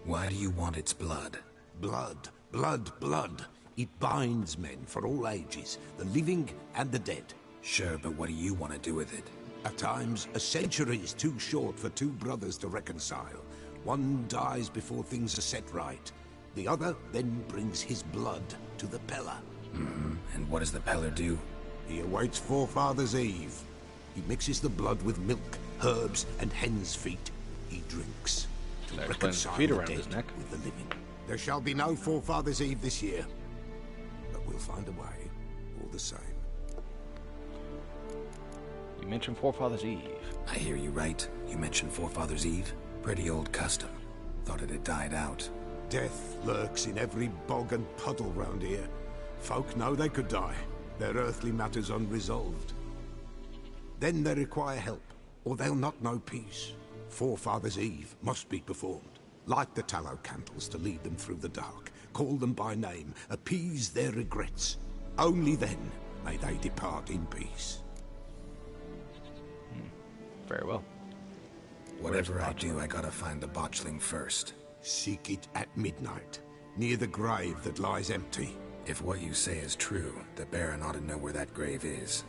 Why do you want its blood? Blood, blood, blood. It binds men for all ages, the living and the dead. Sure, but what do you want to do with it? At times, a century is too short for two brothers to reconcile. One dies before things are set right. The other then brings his blood to the Pella. And what does the Peller do? He awaits Forefathers' Eve. He mixes the blood with milk, herbs, and hen's feet. He drinks to reconcile the dead with the living. There shall be no Forefathers' Eve this year, but we'll find a way, all the same. You mentioned Forefathers' Eve. I hear you right. You mentioned Forefathers' Eve. Pretty old custom. Thought it had died out. Death lurks in every bog and puddle round here. Folk know they could die, their earthly matters unresolved. Then they require help, or they'll not know peace. Forefathers' Eve must be performed. Light the tallow candles to lead them through the dark. Call them by name, appease their regrets. Only then may they depart in peace. Very well. Whatever I do, I gotta find the botchling first. Seek it at midnight, near the grave that lies empty. If what you say is true, the Baron ought to know where that grave is.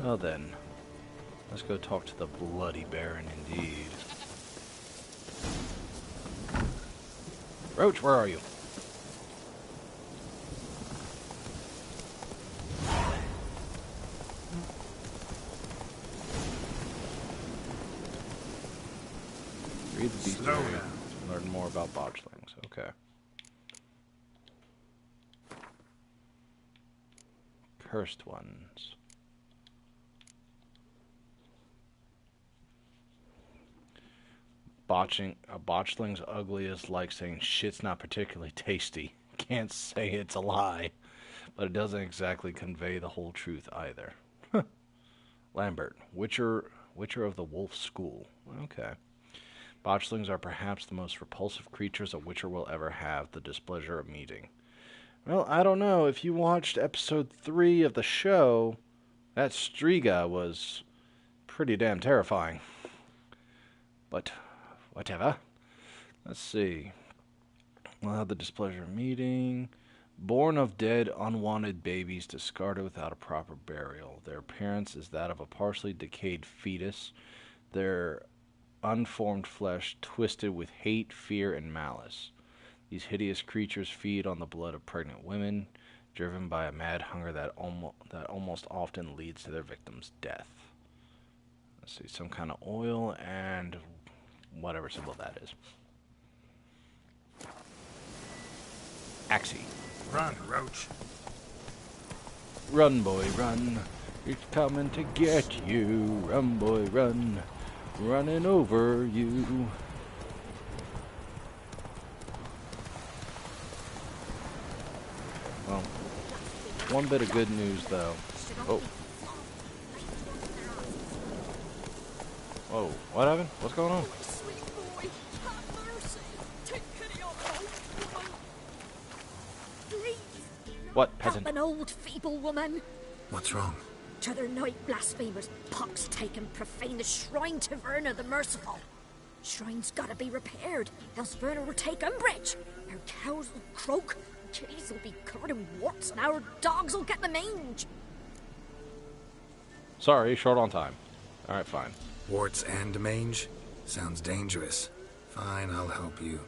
Well then, let's go talk to the Bloody Baron indeed. Roach, where are you? Defeat the beast. Slow down. Learn more about botchlings. Okay. Cursed ones. A botchling's ugliest, like saying shit's not particularly tasty. Can't say it's a lie, but it doesn't exactly convey the whole truth either. Lambert, Witcher of the Wolf School. Okay. Botchlings are perhaps the most repulsive creatures a Witcher will ever have the displeasure of meeting. Well, I don't know. If you watched episode 3 of the show, that Striga was pretty damn terrifying. But whatever. Let's see. We'll have the displeasure of meeting. Born of dead, unwanted babies discarded without a proper burial. Their appearance is that of a partially decayed fetus. Their unformed flesh twisted with hate, fear, and malice. These hideous creatures feed on the blood of pregnant women, driven by a mad hunger that almost often leads to their victim's death. Let's see, some kind of oil and whatever symbol that is. Axie. Run, Roach. Run, boy, run. It's coming to get you. Run, boy, run. Running over you. Well, one bit of good news, though. Oh. Whoa, what happened? What's going on? What, peasant? Help an old feeble woman. What's wrong? T'other night blasphemers, pox taken, profane the shrine to Verna the Merciful. Shrine's gotta be repaired, else Verna will take umbrage. Our cows will croak, kitties will be covered in warts, and our dogs will get the mange. Sorry, short on time. Alright, fine. Warts and mange? Sounds dangerous. Fine, I'll help you.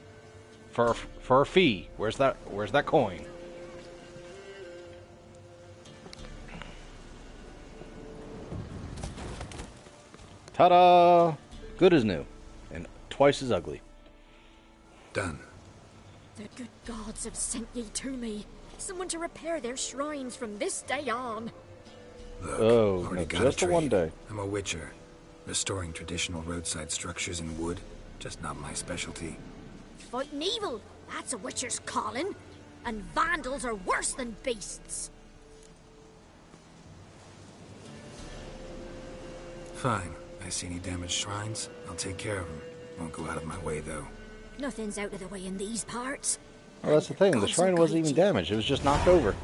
For a fee. Where's that coin? Ta-da! Good as new, and twice as ugly. Done. The good gods have sent ye to me. Someone to repair their shrines from this day on. Look, oh, already no, got just a for one day. I'm a witcher. Restoring traditional roadside structures in wood, just not my specialty. Fighting evil, that's a witcher's calling. And vandals are worse than beasts. Fine. I see any damaged shrines, I'll take care of them. Won't go out of my way, though. Nothing's out of the way in these parts. Well, that's the thing. The shrine wasn't even damaged. It was just knocked over.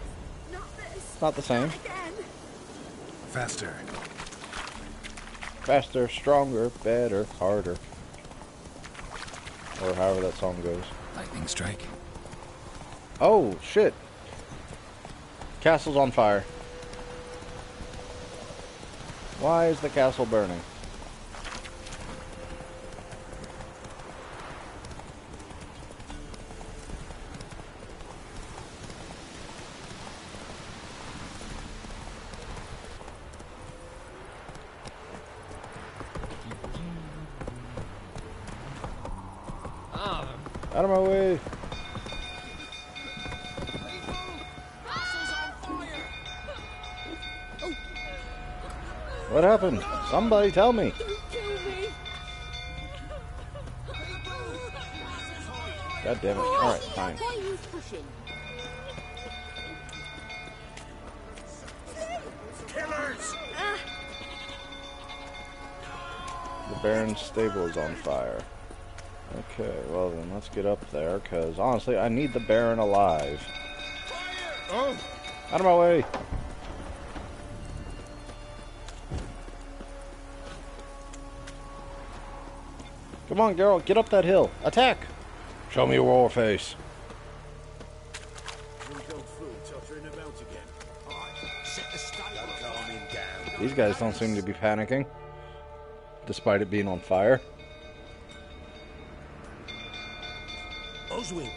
It's not the same. Faster. Faster, stronger, better, harder. Or however that song goes. Lightning strike. Oh, shit. Castle's on fire. Why is the castle burning? Out of my way. What happened? Somebody tell me. God damn it. Alright, fine. Killers! The Baron's stable is on fire. Okay, well then let's get up there, because honestly, I need the Baron alive. Oh! Out of my way! Come on, Geralt, get up that hill. Attack! Show me your war face. These guys don't seem to be panicking, despite it being on fire. Oswin!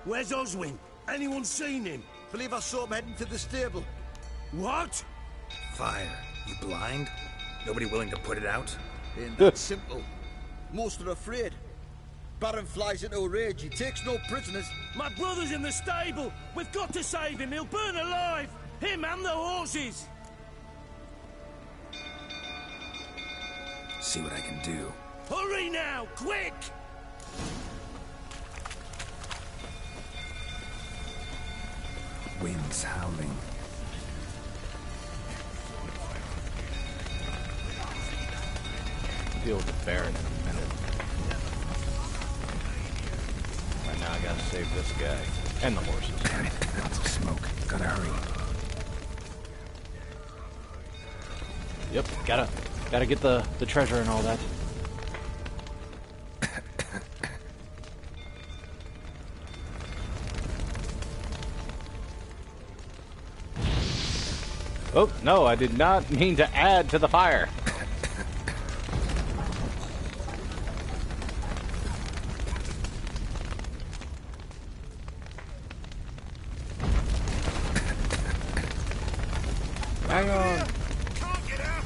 Where's Oswin? Anyone seen him? Believe I saw him heading to the stable. What? Fire. You blind? Nobody willing to put it out? Ain't that simple. Most are afraid. Baron flies into a rage. He takes no prisoners. My brother's in the stable. We've got to save him. He'll burn alive. Him and the horses. See what I can do. Hurry now, quick! Wind's howling. Deal with the Baron in a minute. Right now I gotta save this guy. And the horses. Damn it, lots of smoke. Gotta hurry. Yep, gotta get the treasure and all that. Oh, no, I did not mean to add to the fire. Hang on. Can't get out.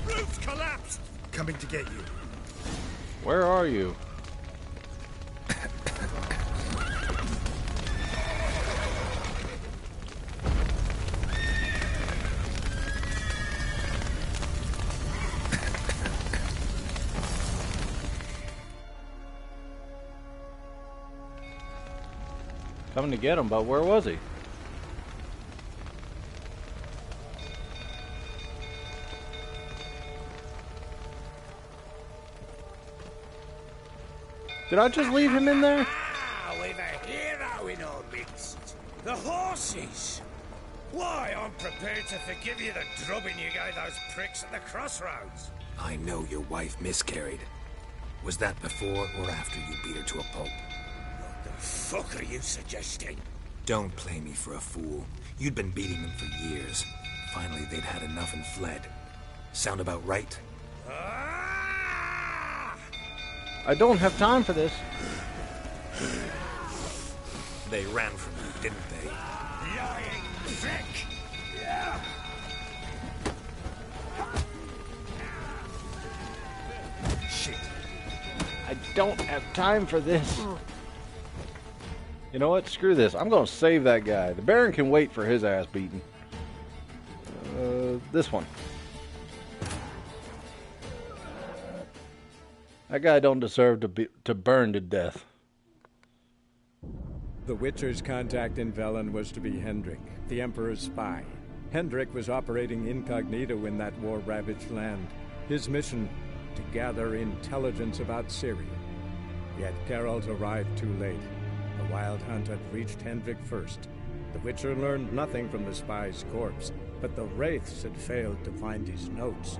Roof's collapsed. Coming to get you. Where are you? Coming to get him, but where was he? Did I just leave him in there? Ah, we've a hero in our midst. The horses. Why, I'm prepared to forgive you the drubbing you gave those pricks at the crossroads. I know your wife miscarried. Was that before or after you beat her to a pulp? What the fuck are you suggesting? Don't play me for a fool. You'd been beating them for years. Finally, they'd had enough and fled. Sound about right? I don't have time for this. They ran from you, didn't they? Lying prick! Yeah. Shit. I don't have time for this. You know what? Screw this. I'm gonna save that guy. The Baron can wait for his ass beaten. This one. That guy don't deserve to burn to death. The Witcher's contact in Velen was to be Hendrik, the Emperor's spy. Hendrik was operating incognito in that war-ravaged land. His mission, to gather intelligence about Ciri. Yet Geralt arrived too late. The Wild Hunt had reached Hendrik first. The Witcher learned nothing from the spy's corpse, but the Wraiths had failed to find his notes.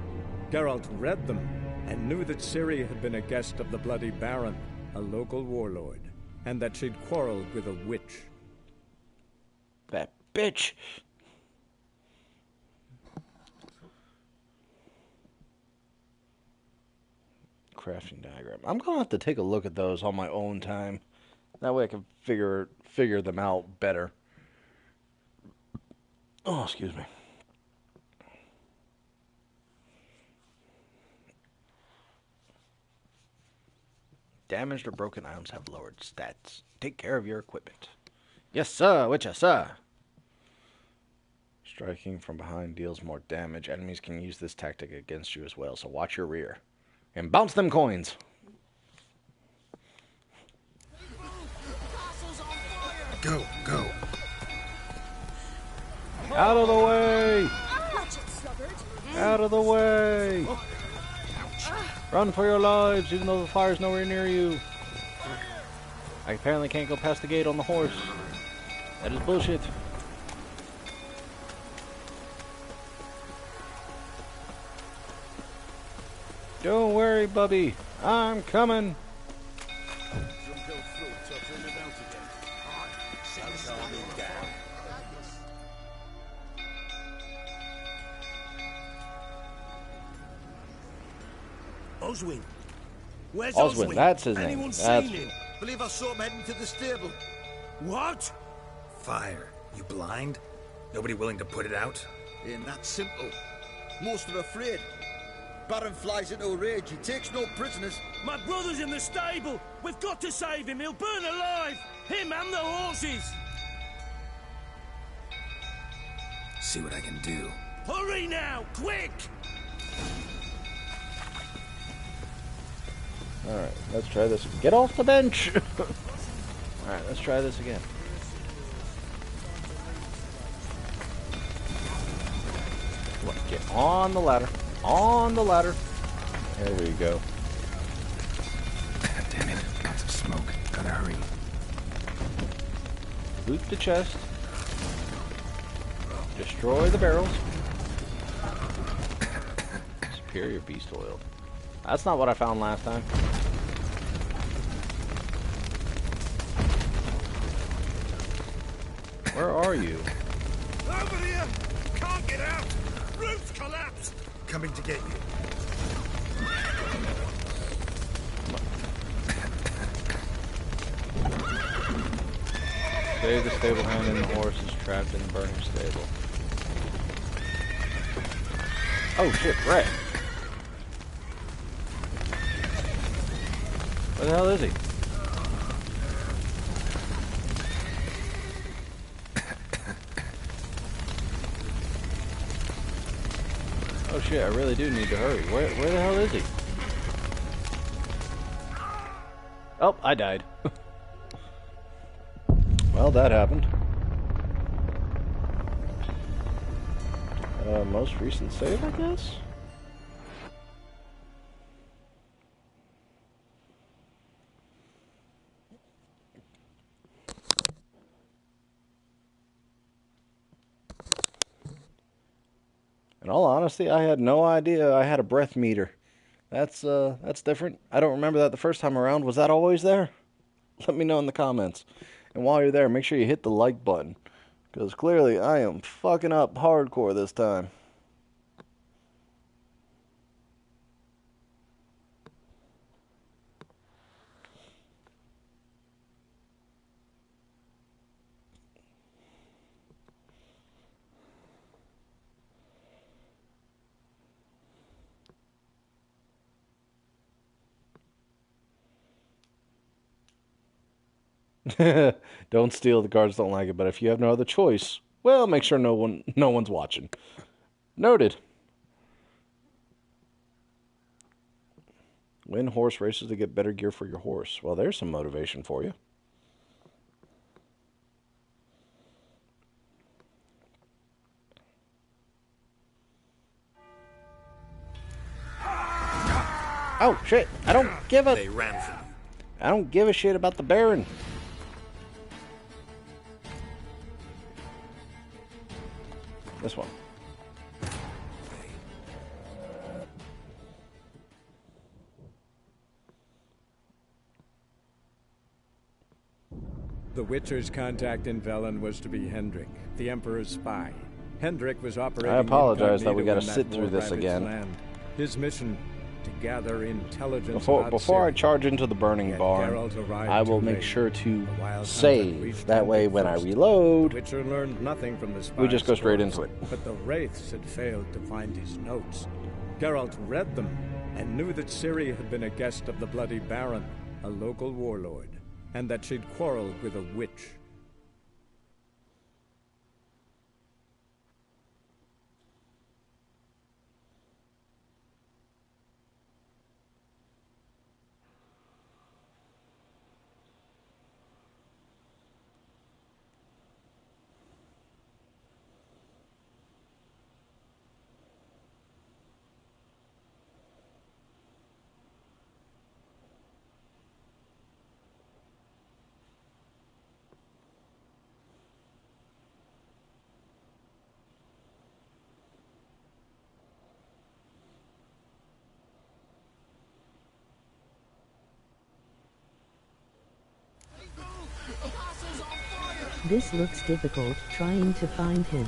Geralt read them and knew that Ciri had been a guest of the Bloody Baron, a local warlord, and that she'd quarreled with a witch. That bitch! Crafting diagram. I'm gonna have to take a look at those on my own time. That way I can figure them out better. Oh, excuse me. Damaged or broken items have lowered stats. Take care of your equipment. Yes, sir. Witcher, sir. Striking from behind deals more damage. Enemies can use this tactic against you as well, so watch your rear. And bounce them coins. Go, go. Out of the way! Out of the way! Run for your lives, even though the fire's nowhere near you. I apparently can't go past the gate on the horse. That is bullshit. Don't worry, Bubby. I'm coming. Oswin. Where's Oswin? That's his name. Anyone That's seen him? Believe I saw him heading to the stable. What? Fire. You blind? Nobody willing to put it out? Ain't that simple. Most are afraid. Baron flies into a rage. He takes no prisoners. My brother's in the stable. We've got to save him. He'll burn alive. Him and the horses. See what I can do. Hurry now, quick! Alright, let's try this. Get off the bench! Alright, let's try this again. What? Get on the ladder. On the ladder. There we go. Damn it. Lots of smoke. Gotta hurry. Loot the chest. Destroy the barrels. Superior beast oil. That's not what I found last time. Where are you? Over here! Can't get out! Roof's collapsed! Coming to get you. Save the stable hand and the horse is trapped in the burning stable. Oh shit, Red. Where the hell is he? Oh shit, I really do need to hurry. Where the hell is he? Oh, I died. Well, that happened. Most recent save, I guess? In all honesty, I had no idea I had a breath meter. That's different. I don't remember that the first time around. Was that always there? Let me know in the comments. And while you're there, make sure you hit the like button. Because clearly I am fucking up hardcore this time. Don't steal, the guards don't like it, but if you have no other choice, well, make sure no one's watching. Noted. Win horse races to get better gear for your horse. Well, there's some motivation for you. Oh shit! I don't give a. They ran from you. I don't give a shit about the Baron. This one. The Witcher's contact in Velen was to be Hendrik, the Emperor's spy. Hendrik was operating. I apologize that we got to sit through this again. Land. His mission: to gather intelligence. Before I charge into the burning barn, I will make sure to save. That way, when I reload, Witcher learned nothing from the we just go straight into it. But the Wraiths had failed to find his notes. Geralt read them and knew that Ciri had been a guest of the Bloody Baron, a local warlord, and that she'd quarreled with a witch. This looks difficult, trying to find him.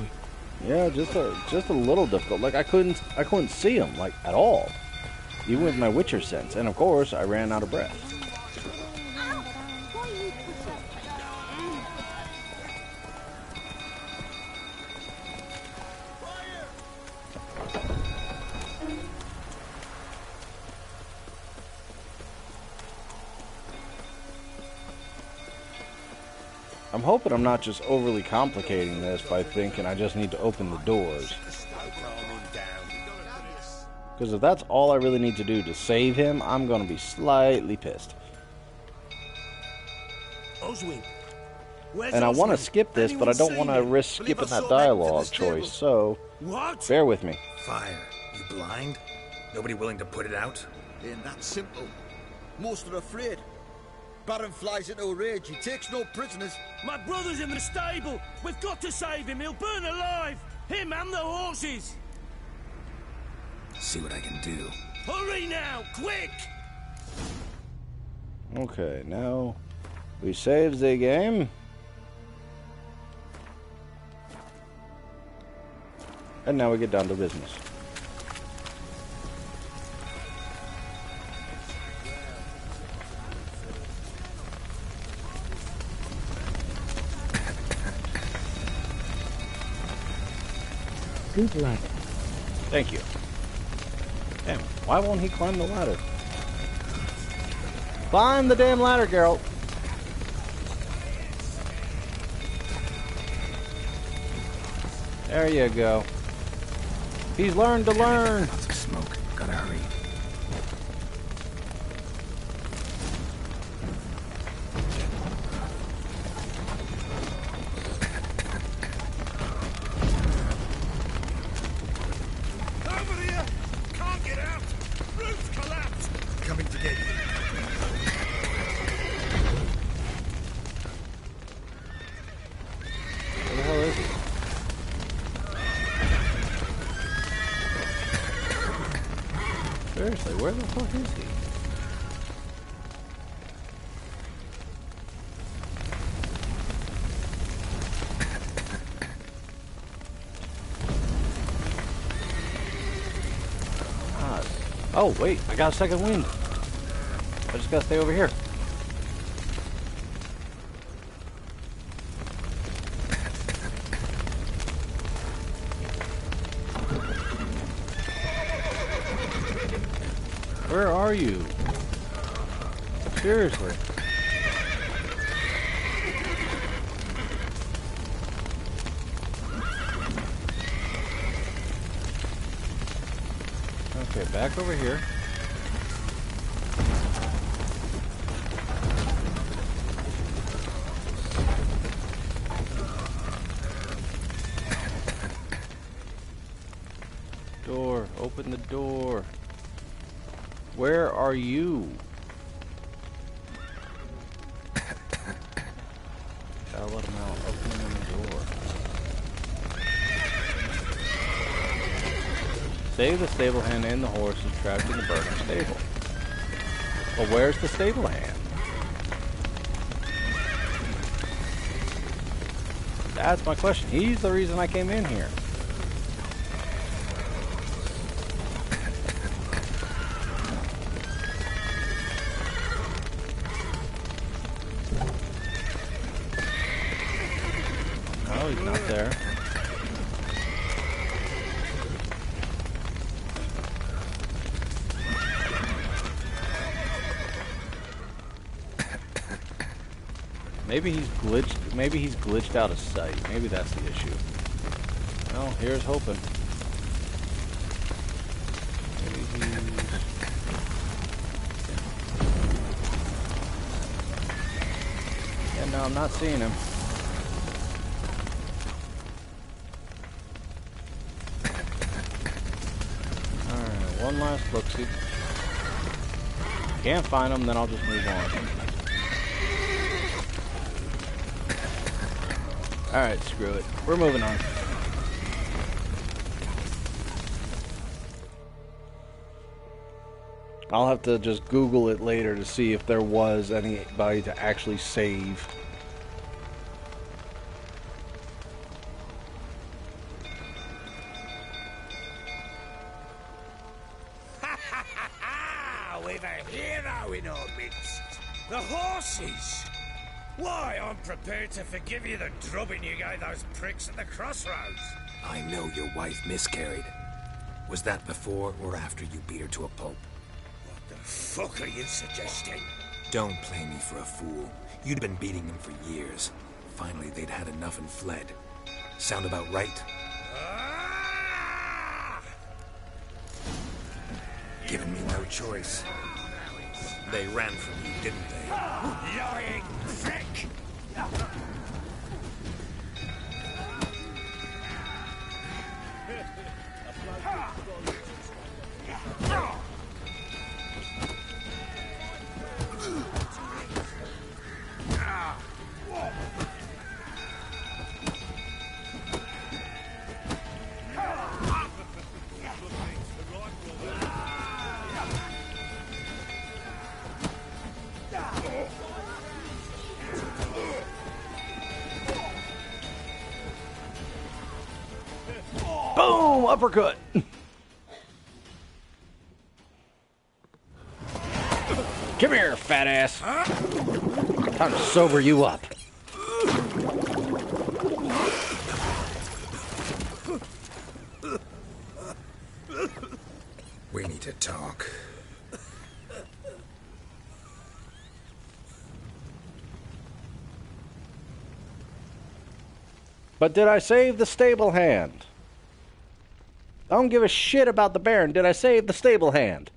Yeah, just a little difficult. Like I couldn't see him like at all, even with my Witcher sense. And of course, I ran out of breath. I'm hoping I'm not just overly complicating this by thinking I just need to open the doors. Because if that's all I really need to do to save him, I'm going to be slightly pissed. Oswin. And I want to skip this, but I don't want to risk skipping that dialogue choice, so bear with me. Fire. You blind? Nobody willing to put it out? Ain't that simple. Most are afraid. Baron flies into a rage. He takes no prisoners. My brother's in the stable. We've got to save him. He'll burn alive. Him and the horses. See what I can do. Hurry now, quick! Okay, now we save the game. And now we get down to business. Good luck. Thank you. Damn, why won't he climb the ladder? Climb the damn ladder, Geralt. There you go. He's learned to learn. Lots of smoke. Gotta hurry. Over here! Can't get out! Roof's collapsed! Coming to get you. Where the hell is he? Seriously, where the fuck is he? God. Oh, wait, I got a second wind. I just gotta stay over here. Where are you? Seriously. Okay, back over here. Door, open the door. Where are you? Gotta let him out. Open him the door. Save the stable hand and the horses trapped in the burning stable. Well, where's the stable hand? That's my question. He's the reason I came in here. Oh, he's not there. Maybe he's glitched. Maybe he's glitched out of sight. Maybe that's the issue. Well, here's hoping. Maybe he's... Yeah, no, I'm not seeing him. Alright, one last look-see. Can't find him, then I'll just move on. Alright, screw it. We're moving on. I'll have to just Google it later to see if there was anybody to actually save. We've a hero in our midst. The horses! Why, I'm prepared to forgive you the drubbing you gave those pricks at the crossroads. I know your wife miscarried. Was that before or after you beat her to a pulp? What the fuck are you suggesting? Don't play me for a fool. You'd been beating him for years. finally they'd had enough and fled. Sound about right? Given me no choice. They ran from you, didn't they? Lying prick! Boom! Uppercut! Come here, fat ass. Time to sober you up. We need to talk. But did I save the stable hand? I don't give a shit about the Baron. Did I save the stable hand?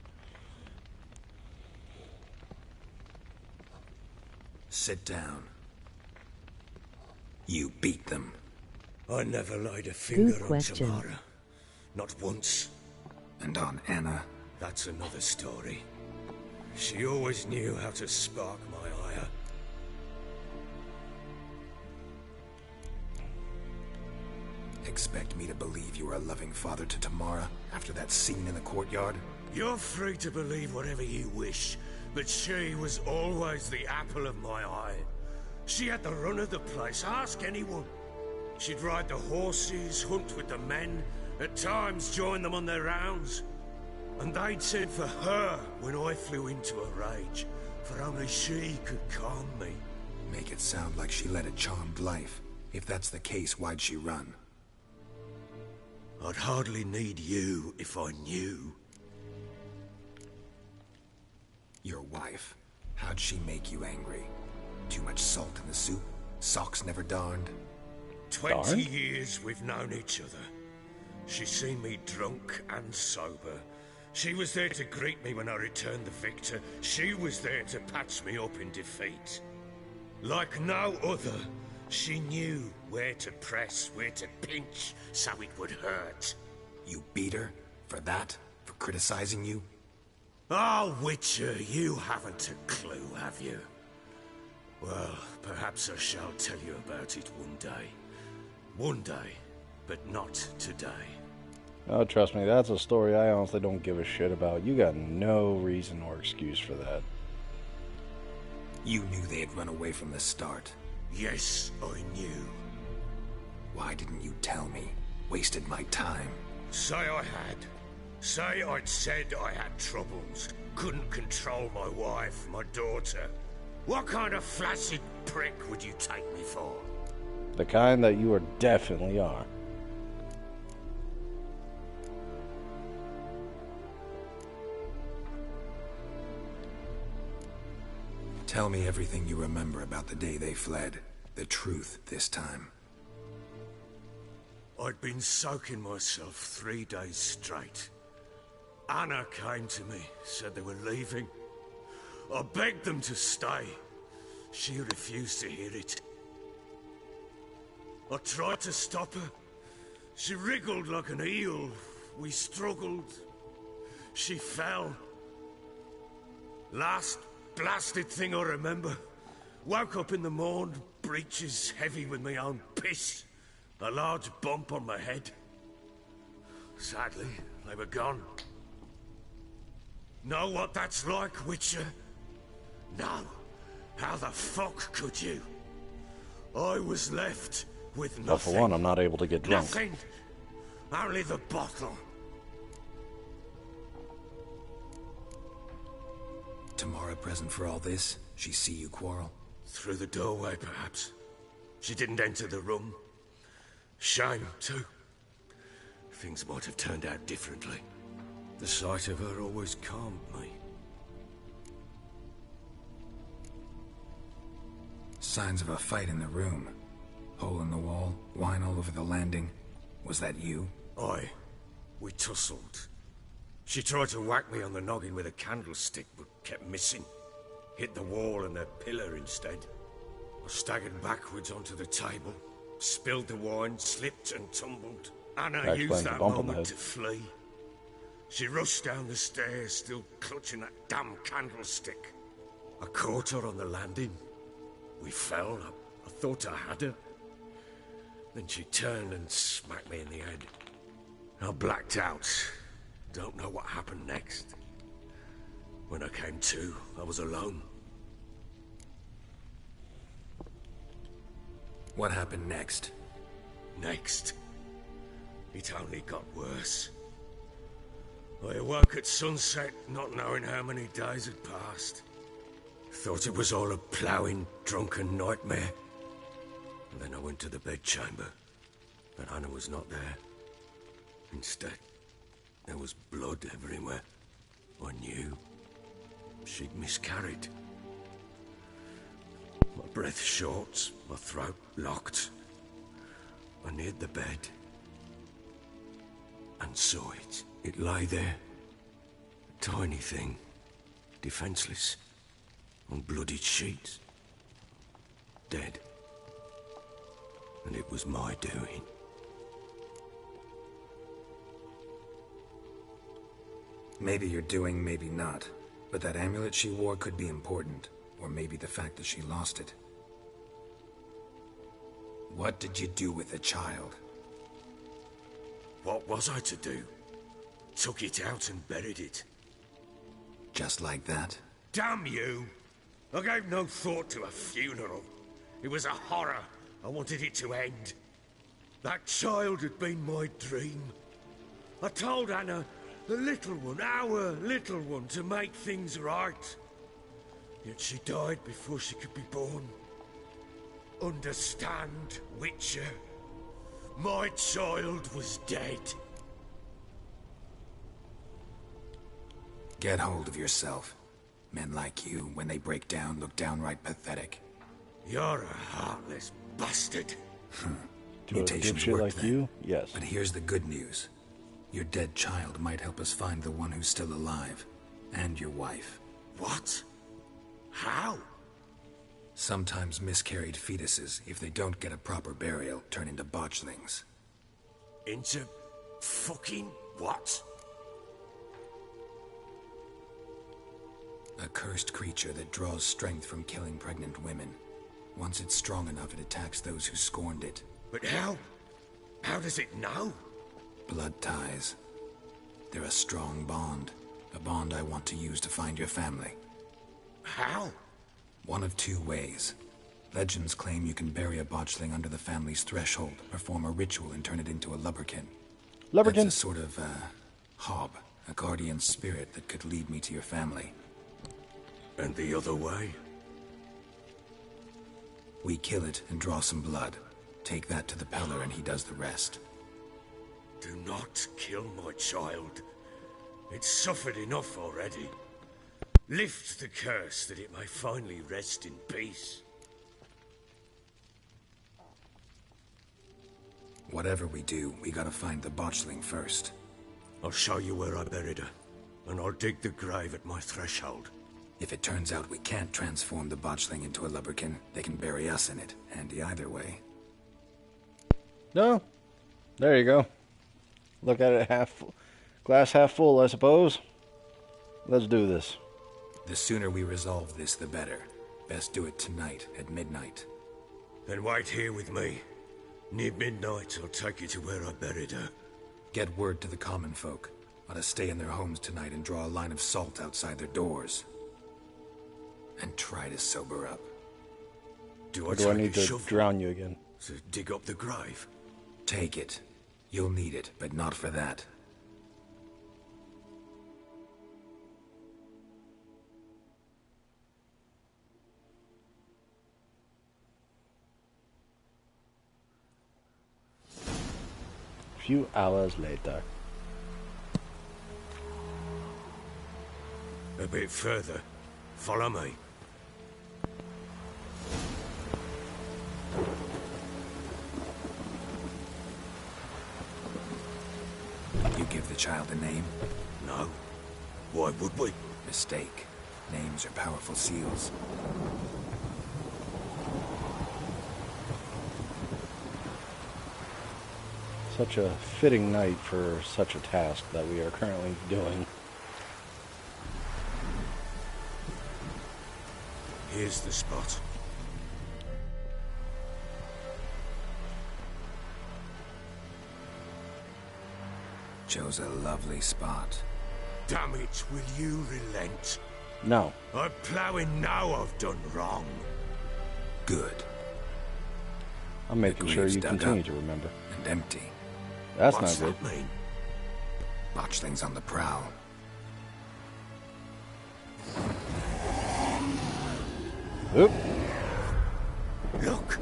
Sit down. You beat them. I never laid a finger Good on question. Tamara. Not once. And on Anna. That's another story. She always knew how to spark my ire. Expect me to believe you were a loving father to Tamara after that scene in the courtyard? You're free to believe whatever you wish, but she was always the apple of my eye. She had the run of the place, ask anyone. She'd ride the horses, hunt with the men, at times join them on their rounds. And they'd send for her when I flew into a rage, for only she could calm me. Make it sound like she led a charmed life. If that's the case, why'd she run? I'd hardly need you if I knew. Your wife. How'd she make you angry? Too much salt in the soup? Socks never darned? 20 years we've known each other. She's seen me drunk and sober. She was there to greet me when I returned the victor. She was there to patch me up in defeat. Like no other, she knew where to press, where to pinch, so it would hurt. You beat her? For that? For criticizing you? Oh, Witcher, you haven't a clue, have you? Well, perhaps I shall tell you about it one day. One day, but not today. Oh, trust me, that's a story I honestly don't give a shit about. You got no reason or excuse for that. You knew they had run away from the start. Yes, I knew. Why didn't you tell me? Wasted my time. Say I had. Say I'd said I had troubles. Couldn't control my wife, my daughter. What kind of flaccid prick would you take me for? The kind that you definitely are. Tell me everything you remember about the day they fled. The truth this time. I'd been soaking myself 3 days straight. Anna came to me, said they were leaving. I begged them to stay. She refused to hear it. I tried to stop her. She wriggled like an eel. We struggled. She fell. Last blasted thing I remember. Woke up in the morn, breeches heavy with my own piss. A large bump on my head. Sadly, they were gone. Know what that's like, Witcher? No. How the fuck could you? I was left with nothing. Well, for one, I'm not able to get drunk. Nothing. Only the bottle. Tamara present for all this? She see you quarrel? Through the doorway, perhaps. She didn't enter the room. Shame, too. Things might have turned out differently. The sight of her always calmed me. Signs of a fight in the room. Hole in the wall, wine all over the landing. Was that you? Aye. We tussled. She tried to whack me on the noggin with a candlestick, but kept missing. Hit the wall and a pillar instead. I staggered backwards onto the table, spilled the wine, slipped and tumbled. Anna used that moment to flee. She rushed down the stairs, still clutching that damn candlestick. I caught her on the landing. We fell. I thought I had her. Then she turned and smacked me in the head. I blacked out. Don't know what happened next. When I came to, I was alone. What happened next? Next? It only got worse. I awoke at sunset, not knowing how many days had passed. Thought it was all a ploughing, drunken nightmare. And then I went to the bedchamber, but Anna was not there. Instead, there was blood everywhere. I knew she'd miscarried. My breath short, my throat locked. I neared the bed and saw it. It lay there, a tiny thing, defenseless, on bloodied sheets, dead. And it was my doing. Maybe you're doing, maybe not. But that amulet she wore could be important. Or maybe the fact that she lost it. What did you do with the child? What was I to do? Took it out and buried it. Just like that? Damn you! I gave no thought to a funeral. It was a horror. I wanted it to end. That child had been my dream. I told Anna, the little one, our little one, to make things right. Yet she died before she could be born. Understand, Witcher? My child was dead. Get hold of yourself. Men like you, when they break down, look downright pathetic. You're a heartless bastard. Mutations dipshit work like then. you? Yes. But here's the good news. Your dead child might help us find the one who's still alive. And your wife. What? How? Sometimes miscarried fetuses, if they don't get a proper burial, turn into botchlings. Into fucking what? A cursed creature that draws strength from killing pregnant women. Once it's strong enough, it attacks those who scorned it. But how? How does it know? Blood ties. They're a strong bond. A bond I want to use to find your family. How? One of two ways. Legends claim you can bury a botchling under the family's threshold, perform a ritual and turn it into a lubberkin. Lubberkin? That's a sort of, hob. A guardian spirit that could lead me to your family. And the other way? We kill it and draw some blood. Take that to the Peller and he does the rest. Do not kill my child. It's suffered enough already. Lift the curse that it may finally rest in peace. Whatever we do, we gotta find the botchling first. I'll show you where I buried her, and I'll dig the grave at my threshold. If it turns out we can't transform the botchling into a lubberkin, they can bury us in it. Handy either way. No. There you go. Look at it glass half full, I suppose. Let's do this. The sooner we resolve this, the better. Best do it tonight, at midnight. Then wait here with me. Near midnight, I'll take you to where I buried her. Get word to the common folk. Ought to stay in their homes tonight and draw a line of salt outside their doors. And try to sober up. Do I need to drown you again? To dig up the grave? Take it. You'll need it, but not for that. A few hours later. A bit further. Follow me. the name? No. Why would we? Mistake. Names are powerful seals. Such a fitting night for such a task that we are currently doing. Here's the spot. Chose a lovely spot. Damn it, will you relent? No. I'm ploughing now I've done wrong. Good. I'm making sure grave's you dug continue up to remember. And empty. That's What's not good. that mean? Botchlings on the prowl. Oop. Look.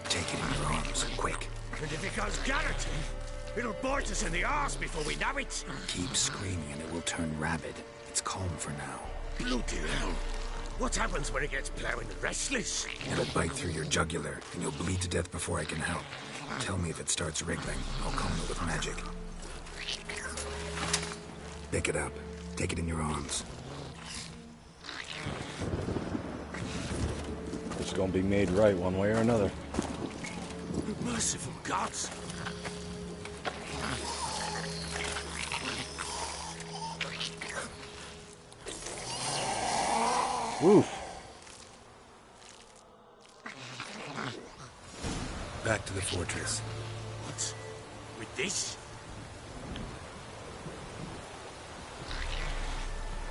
Take it in your arms, quick. And if it goes garroting, it'll bite us in the arse before we know it. Keep screaming and it will turn rabid. It's calm for now. Bloody hell. What happens when it gets ploughing and restless? It'll bite through your jugular, and you'll bleed to death before I can help. Tell me if it starts wriggling. I'll calm it with magic. Pick it up. Take it in your arms. It's gonna be made right one way or another. Merciful gods. Oof. Back to the fortress. What? With this?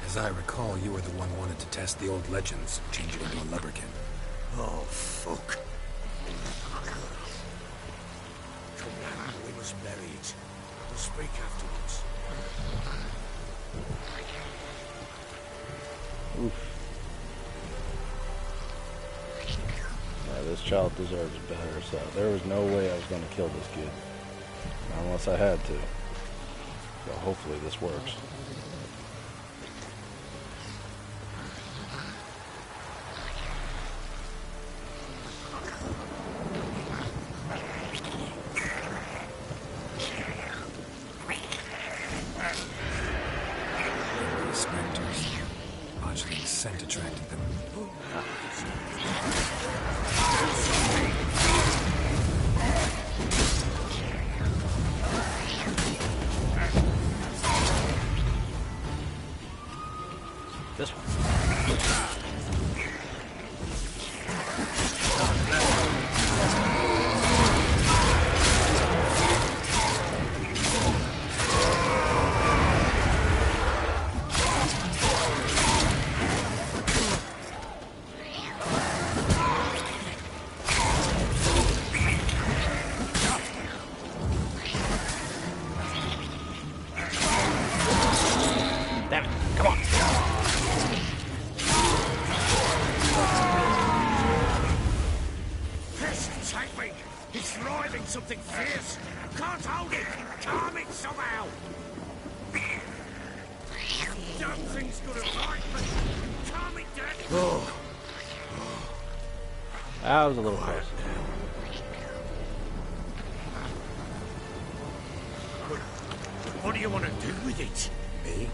As I recall, you were the one wanted to test the old legends, change it into a lubberkin. Oh, fuck. Come now, we must bury it. We'll speak afterwards. Oof. Yeah, this child deserves better, so there was no way I was going to kill this kid. Not unless I had to. So hopefully this works. Botchling's scent attracted them. This one. Damn it. Come on. Pest, take me! It's writhing something fierce! Can't hold it! Calm it somehow! That thing's gonna bite me! Calm it down! Oh. That was a little close. What do you want to do with it? Me?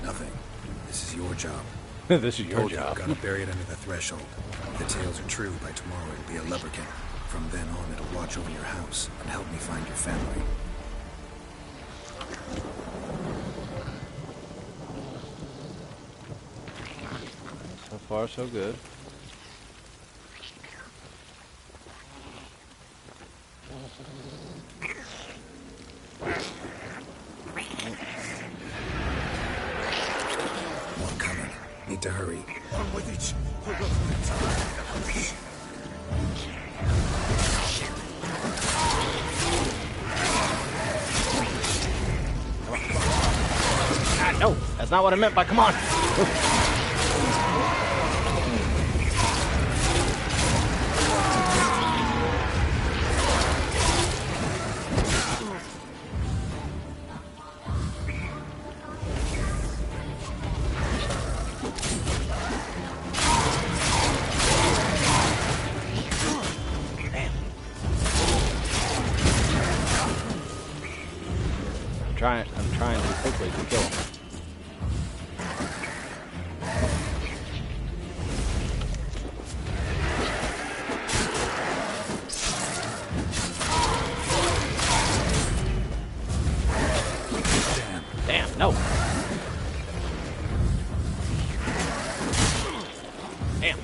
Nothing. This is your job. This is your Told you, job. Gotta bury it under the threshold. If the tales are true, by tomorrow it'll be a lubberkin. From then on, it'll watch over your house and help me find your family. So far, so good. More coming. Need to hurry. On with it! Ah, no, that's not what I meant by come on. trying to quickly to kill him. Damn, no. Damn.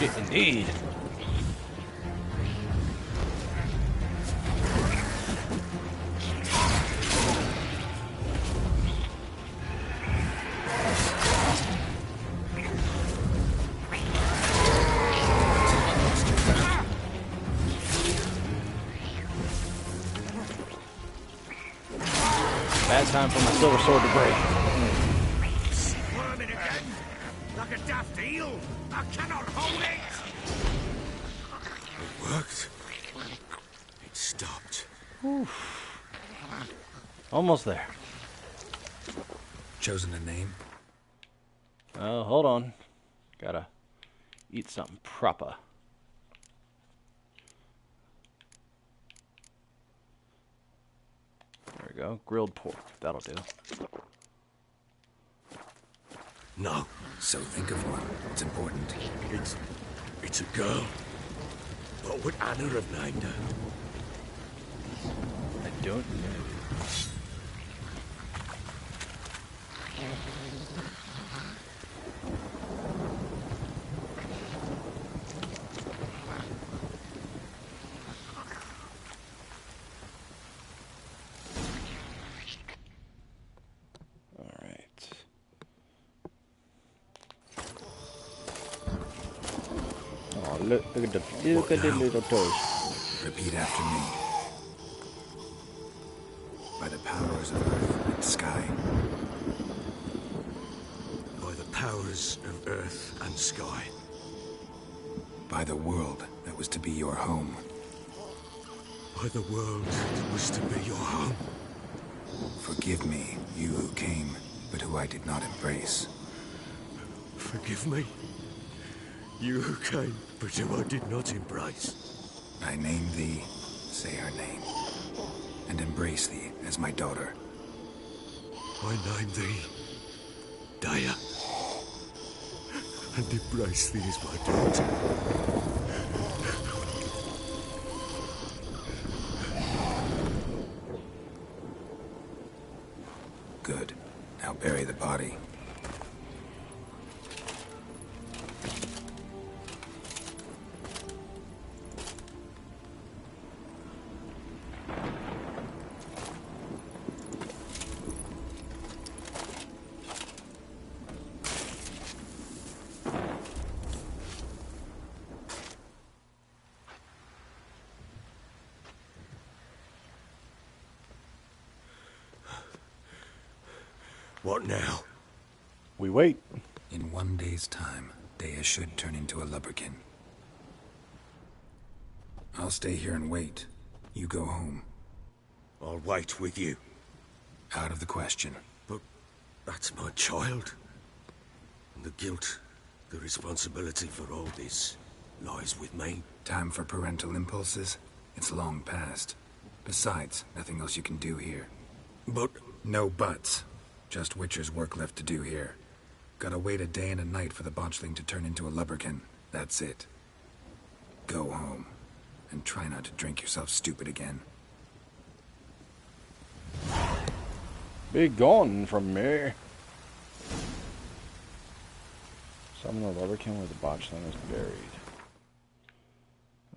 Shit, indeed. Bad time for my silver sword to break. Squirming again, like a daft eel. I cannot hold it. It worked. It stopped. Oof. Almost there. Chosen a name? Hold on. Gotta eat something proper. There we go. Grilled pork. That'll do. No. So think of one. It's important. It's a girl. What would Anna have named her? I don't know. Look at the little toes. Repeat after me. By the powers of earth and sky. By the powers of earth and sky. By the world that was to be your home. By the world that was to be your home. Forgive me, you who came, but who I did not embrace. Forgive me. You who came, but who I did not embrace. I name thee, say her name, and embrace thee as my daughter. I name thee, Daya, and embrace thee as my daughter. Good. Now bury the body. What now? We wait. In 1 day's time, Daya should turn into a lubberkin. I'll stay here and wait. You go home. I'll wait with you. Out of the question. But that's my child. And the guilt, the responsibility for all this lies with me. Time for parental impulses? It's long past. Besides, nothing else you can do here. But... No buts. Just Witcher's work left to do here. Gotta wait a day and a night for the botchling to turn into a lubberkin. That's it. Go home. And try not to drink yourself stupid again. Be gone from me. Summon the lubberkin where the botchling is buried.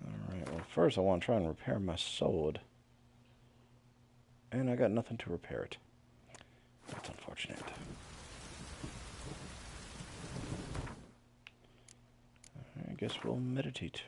Alright, well first I want to try and repair my sword. And I got nothing to repair it. That's unfortunate. I guess we'll meditate.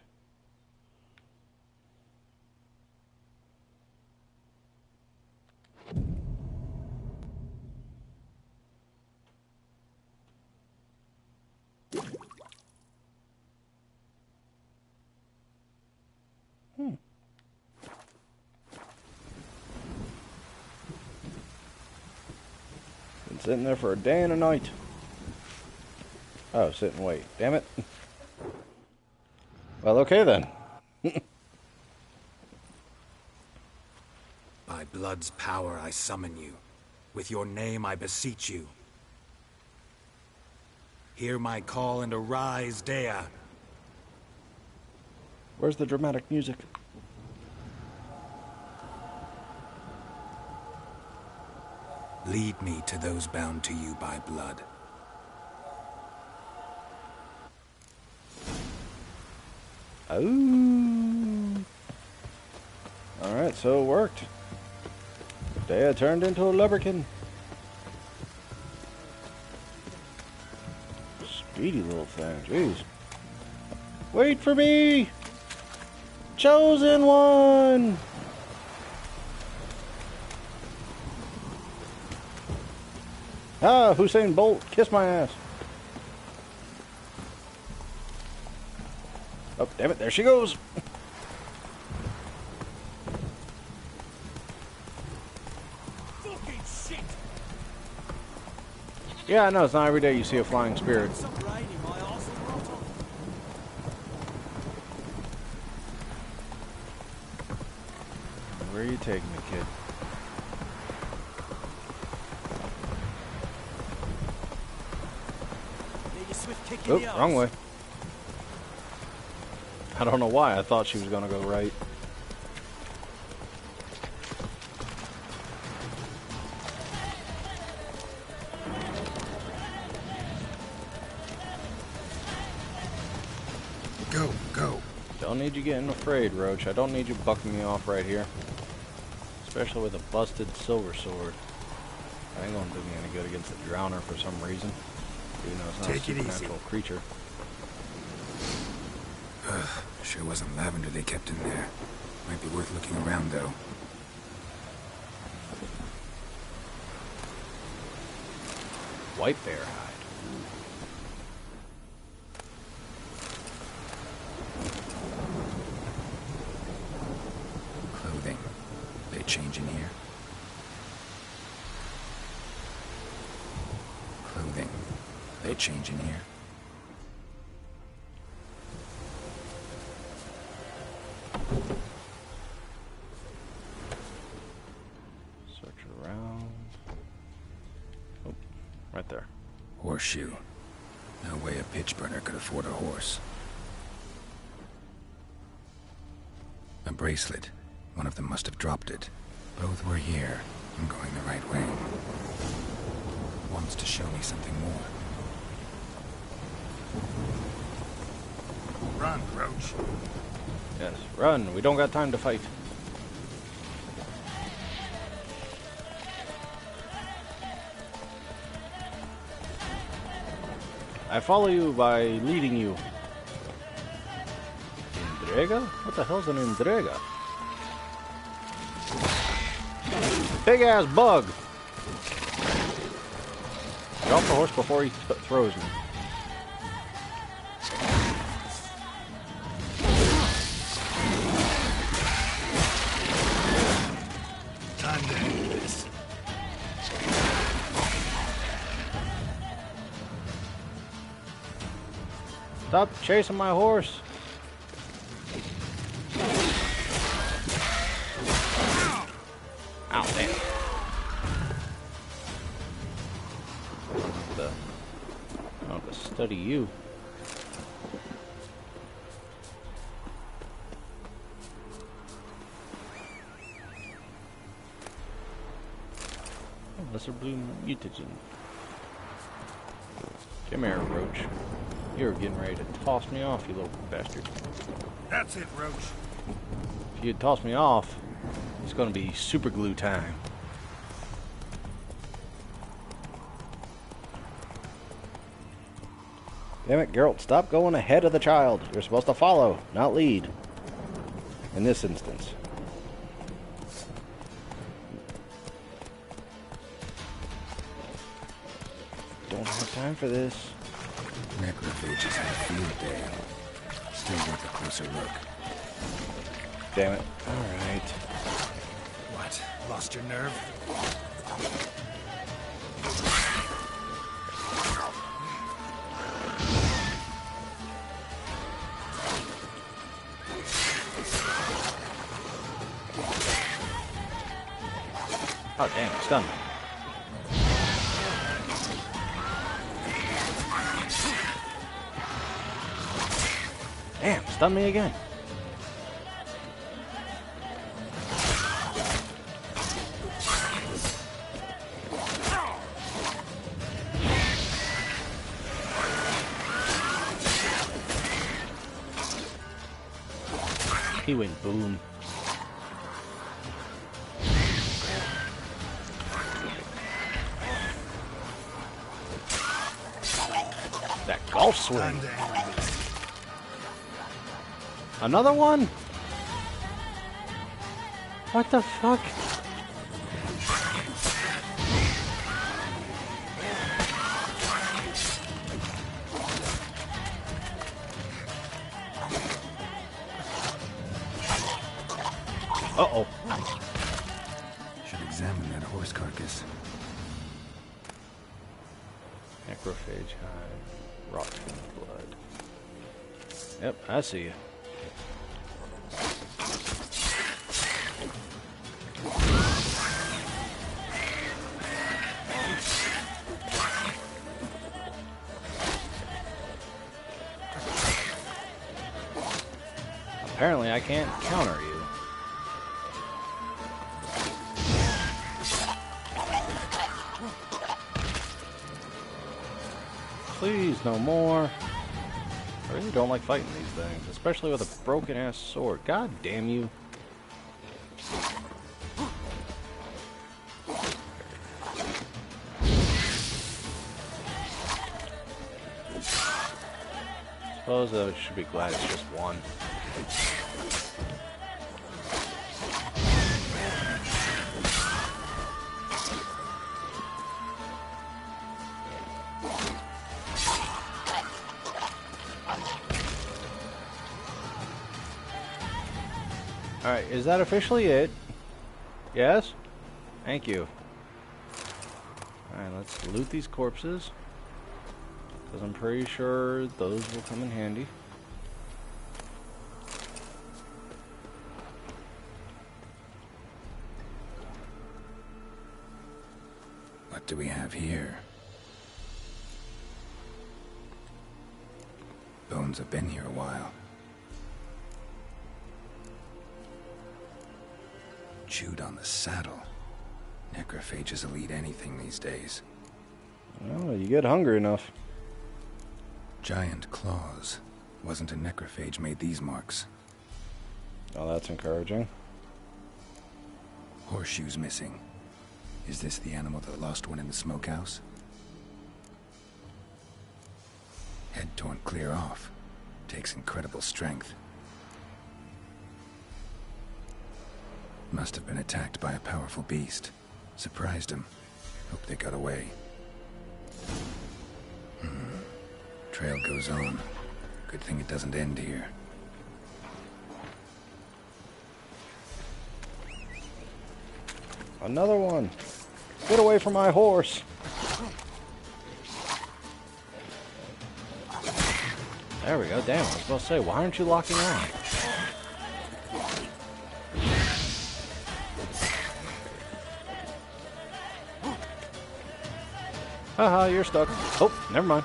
Sitting there for a day and a night. Oh, sit and wait. Damn it. Well, okay then. By blood's power I summon you. With your name I beseech you. Hear my call and arise, Dea. Where's the dramatic music? Lead me to those bound to you by blood. Oh. Alright, so it worked. Dea turned into a lubberkin. Speedy little thing, jeez. Wait for me! Chosen one! Ah, Hussein Bolt, kiss my ass. Oh, damn it, there she goes. Fucking shit! Yeah, I know, it's not every day you see a flying spirit. Where are you taking me, kid? Oh, wrong way. I don't know why. I thought she was going to go right. Go, go. Don't need you getting afraid, Roach. I don't need you bucking me off right here. Especially with a busted silver sword. I ain't gonna do me any good against the Drowner for some reason. Even though it's not a supernatural creature. Ugh, sure wasn't lavender they kept in there. Might be worth looking around, though. White bear hide. Clothing. They change in here? Clothing. They change in here? Search around. Oh, right there. Horseshoe. No way a pitch burner could afford a horse. A bracelet. One of them must have dropped it. Both were here. I'm going the right way. Wants to show me something more. Run, Roach. Yes, run. We don't got time to fight. I follow you by leading you. Indrega? What the hell's an Indrega? Big ass bug! Get off the horse before he throws me. Time to end this. Stop chasing my horse. Ow, damn. I'll have to study you. Oh, lesser blue mutagen. Come here, Roach. You're getting ready to toss me off, you little bastard. That's it, Roach. If you toss me off, it's gonna be super glue time. Damn it, Geralt, stop going ahead of the child. You're supposed to follow, not lead. In this instance. Don't have time for this. Necrophages had a field day. Still worth a closer look. Damn it. Alright. What? Lost your nerve? Oh, damn, it stunned me. Damn, stunned me again. He went boom. That golf swing. Another one? What the fuck? Uh-oh. Should examine that horse carcass. Necrophage hide. Rotten blood. Yep, I see you. Apparently I can't counter you. Please, no more. I really don't like fighting these things, especially with a broken-ass sword. God damn you. Suppose I should be glad it's just one. Alright, is that officially it? Yes? Thank you. Alright, let's loot these corpses. Because I'm pretty sure those will come in handy. What do we have here? Bones have been here a while. Chewed on the saddle. Necrophages will eat anything these days. Well, you get hungry enough. Giant claws. Wasn't a necrophage made these marks. Oh, that's encouraging. Horseshoes missing. Is this the animal that lost one in the smokehouse? Head torn clear off. Takes incredible strength. Must have been attacked by a powerful beast. Surprised him. Hope they got away. Trail goes on. Good thing it doesn't end here. Another one. Get away from my horse. There we go. Damn, I was supposed to say, why aren't you locking on? Haha, you're stuck. Oh, never mind.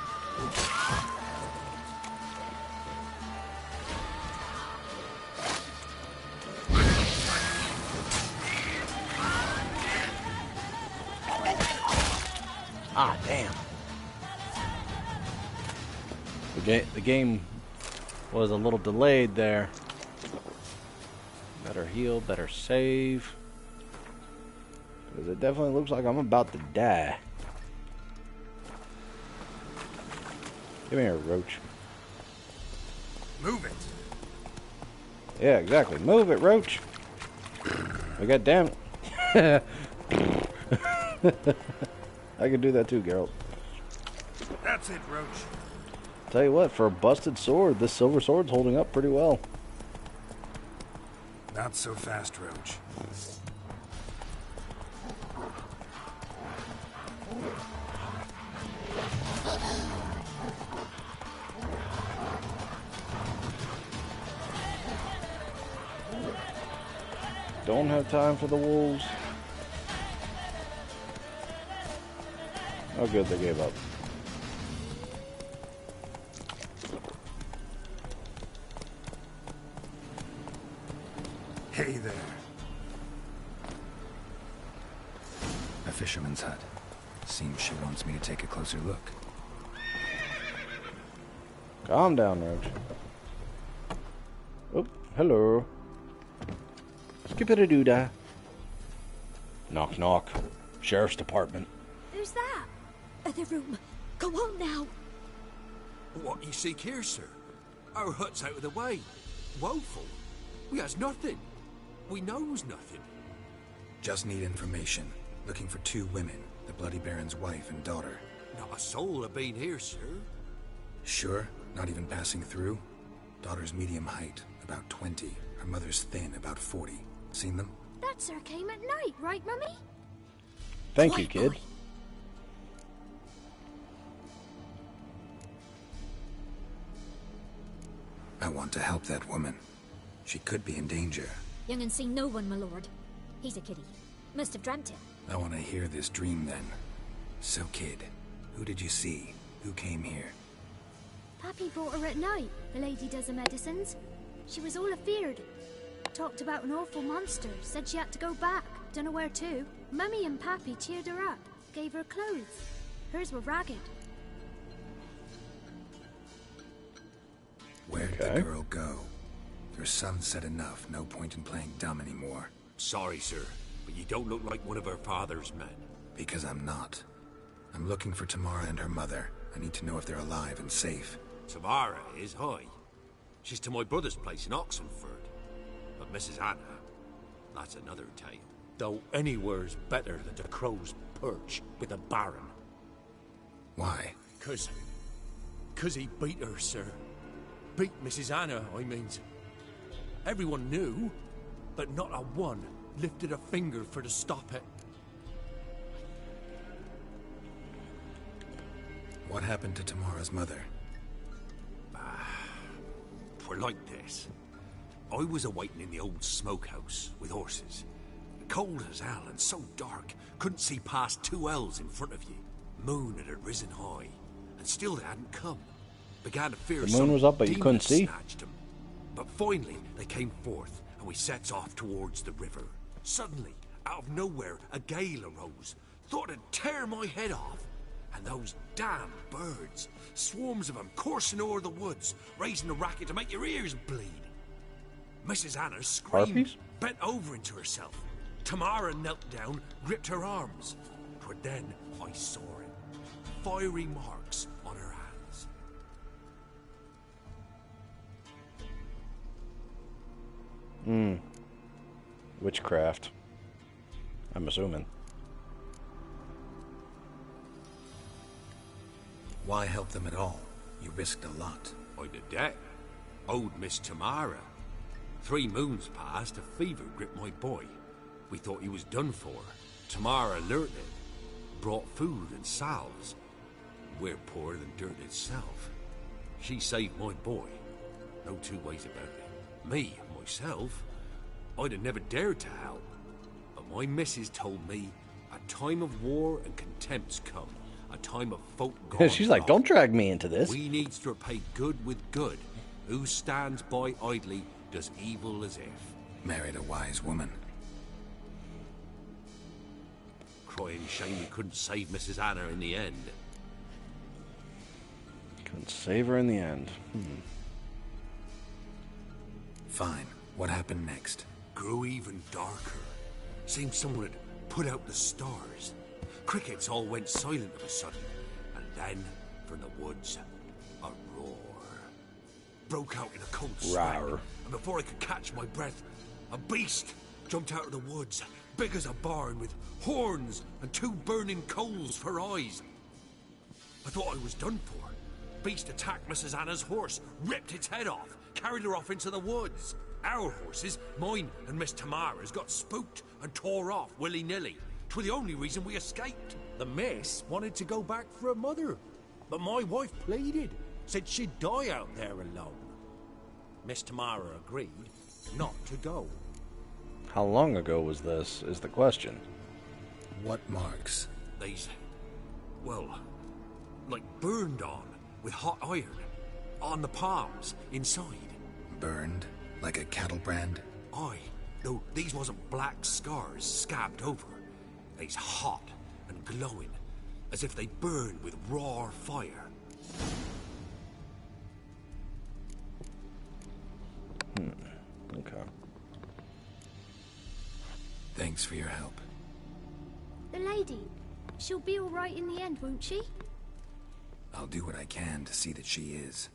Ah, damn. The game was a little delayed there. Better heal, better save. Because it definitely looks like I'm about to die. Give me a roach. Move it. Yeah, exactly. Move it, roach. We got damn it. I can do that too, Geralt. That's it, Roach. Tell you what, for a busted sword, this silver sword's holding up pretty well. Not so fast, Roach. Don't have time for the wolves. Oh, good, they gave up. Hey there. A fisherman's hut. Seems she wants me to take a closer look. Calm down, Roach. Oh, hello. Skip-a-doo-dah. Knock, knock. Sheriff's Department. Who's that? Other room. Go on now. What you seek here, sir? Our hut's out of the way. Woeful. We has nothing. We knows nothing. Just need information. Looking for 2 women. The Bloody Baron's wife and daughter. Not a soul have been here, sir. Sure? Not even passing through? Daughter's medium height, about 20. Her mother's thin, about 40. Seen them? That sir came at night, right, Mummy? Thank you, kid. I want to help that woman. She could be in danger. Young and seen no one, my lord. He's a kiddie. Must have dreamt it. I want to hear this dream then. So, kid, who did you see? Who came here? Pappy brought her at night, the lady does the medicines. She was all afeared. Talked about an awful monster, said she had to go back, dunno where to. Mummy and Pappy cheered her up, gave her clothes. Hers were ragged. Where'd the girl go? Your son said enough, no point in playing dumb anymore. Sorry, sir, but you don't look like one of her father's men. Because I'm not. I'm looking for Tamara and her mother. I need to know if they're alive and safe. Tamara is, hi. She's to my brother's place in Oxenford. But Mrs. Anna, that's another tale. Though anywhere's better than the Crow's Perch with a Baron. Why? 'Cause he beat her, sir. Beat Mrs. Anna, I means. Everyone knew, but not a one lifted a finger for to stop it. What happened to Tamara's mother? Twere like this. I was awaiting in the old smokehouse with horses. Cold as hell and so dark, couldn't see past 2 ells in front of you. Moon had risen high, and still they hadn't come. Began to fear the moon was up, but you couldn't see. Snatched them. But finally, they came forth, and we sets off towards the river. Suddenly, out of nowhere, a gale arose. Thought it'd tear my head off. And those damn birds, swarms of them coursing over the woods, raising a racket to make your ears bleed. Mrs. Anna screamed, Harpies? bent over into herself. Tamara knelt down, gripped her arms. 'Twere then I saw it. Fiery marks on her hands. Witchcraft. I'm assuming. Why help them at all? You risked a lot. I did that. Owed Miss Tamara. 3 moons passed, a fever gripped my boy. We thought he was done for. Tamara alerted, brought food and salves. We're poorer than dirt itself. She saved my boy. No 2 ways about it. Me, myself, I'd have never dared to help. But my missus told me a time of war and contempt's come. A time of folk gone. She's like, don't drag me into this. We needs to repay good with good. Who stands by idly does evil as if. Married a wise woman. Crying shame we couldn't save Mrs. Anna in the end. Couldn't save her in the end. Fine. What happened next? Grew even darker. Seemed someone had put out the stars. Crickets all went silent of a sudden, and then, from the woods, a roar. Broke out in a cold sweat, and before I could catch my breath, a beast jumped out of the woods, big as a barn, with horns and 2 burning coals for eyes. I thought I was done for. Beast attacked Mrs. Anna's horse, ripped its head off, carried her off into the woods. Our horses, mine and Miss Tamara's, got spooked and tore off willy-nilly. 'Twere the only reason we escaped. The miss wanted to go back for her mother, but my wife pleaded, said she'd die out there alone. Miss Tamara agreed not to go. How long ago was this, is the question. What marks? Well, like burned on, with hot iron. On the palms, inside. Burned? Like a cattle brand? Aye, though these wasn't black scars scabbed over. They's hot and glowing, as if they burned with raw fire. Okay. Thanks for your help. The lady, she'll be all right in the end, won't she? I'll do what I can to see that she is.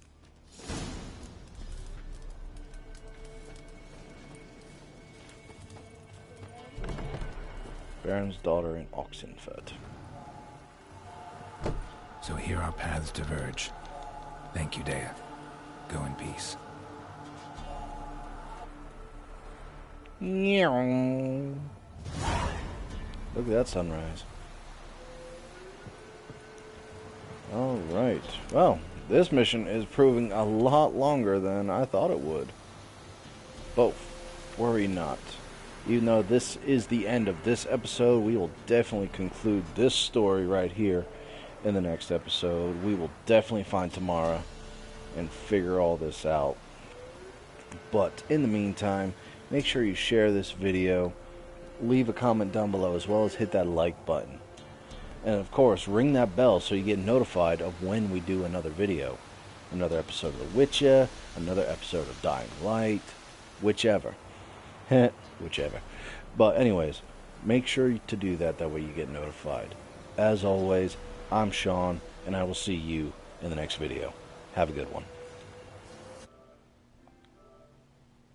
Baron's daughter in Oxenfurt. So here our paths diverge. Thank you, Dea. Go in peace. Look at that sunrise. Alright. Well, this mission is proving a lot longer than I thought it would. But worry not. Even though this is the end of this episode, we will definitely conclude this story right here in the next episode. We will definitely find Tamara and figure all this out. But in the meantime, make sure you share this video, leave a comment down below, as well as hit that like button. And of course, ring that bell so you get notified of when we do another video. Another episode of The Witcher, another episode of Dying Light, whichever. Whichever. But anyways, make sure to do that, that way you get notified. As always, I'm Sean, and I will see you in the next video. Have a good one.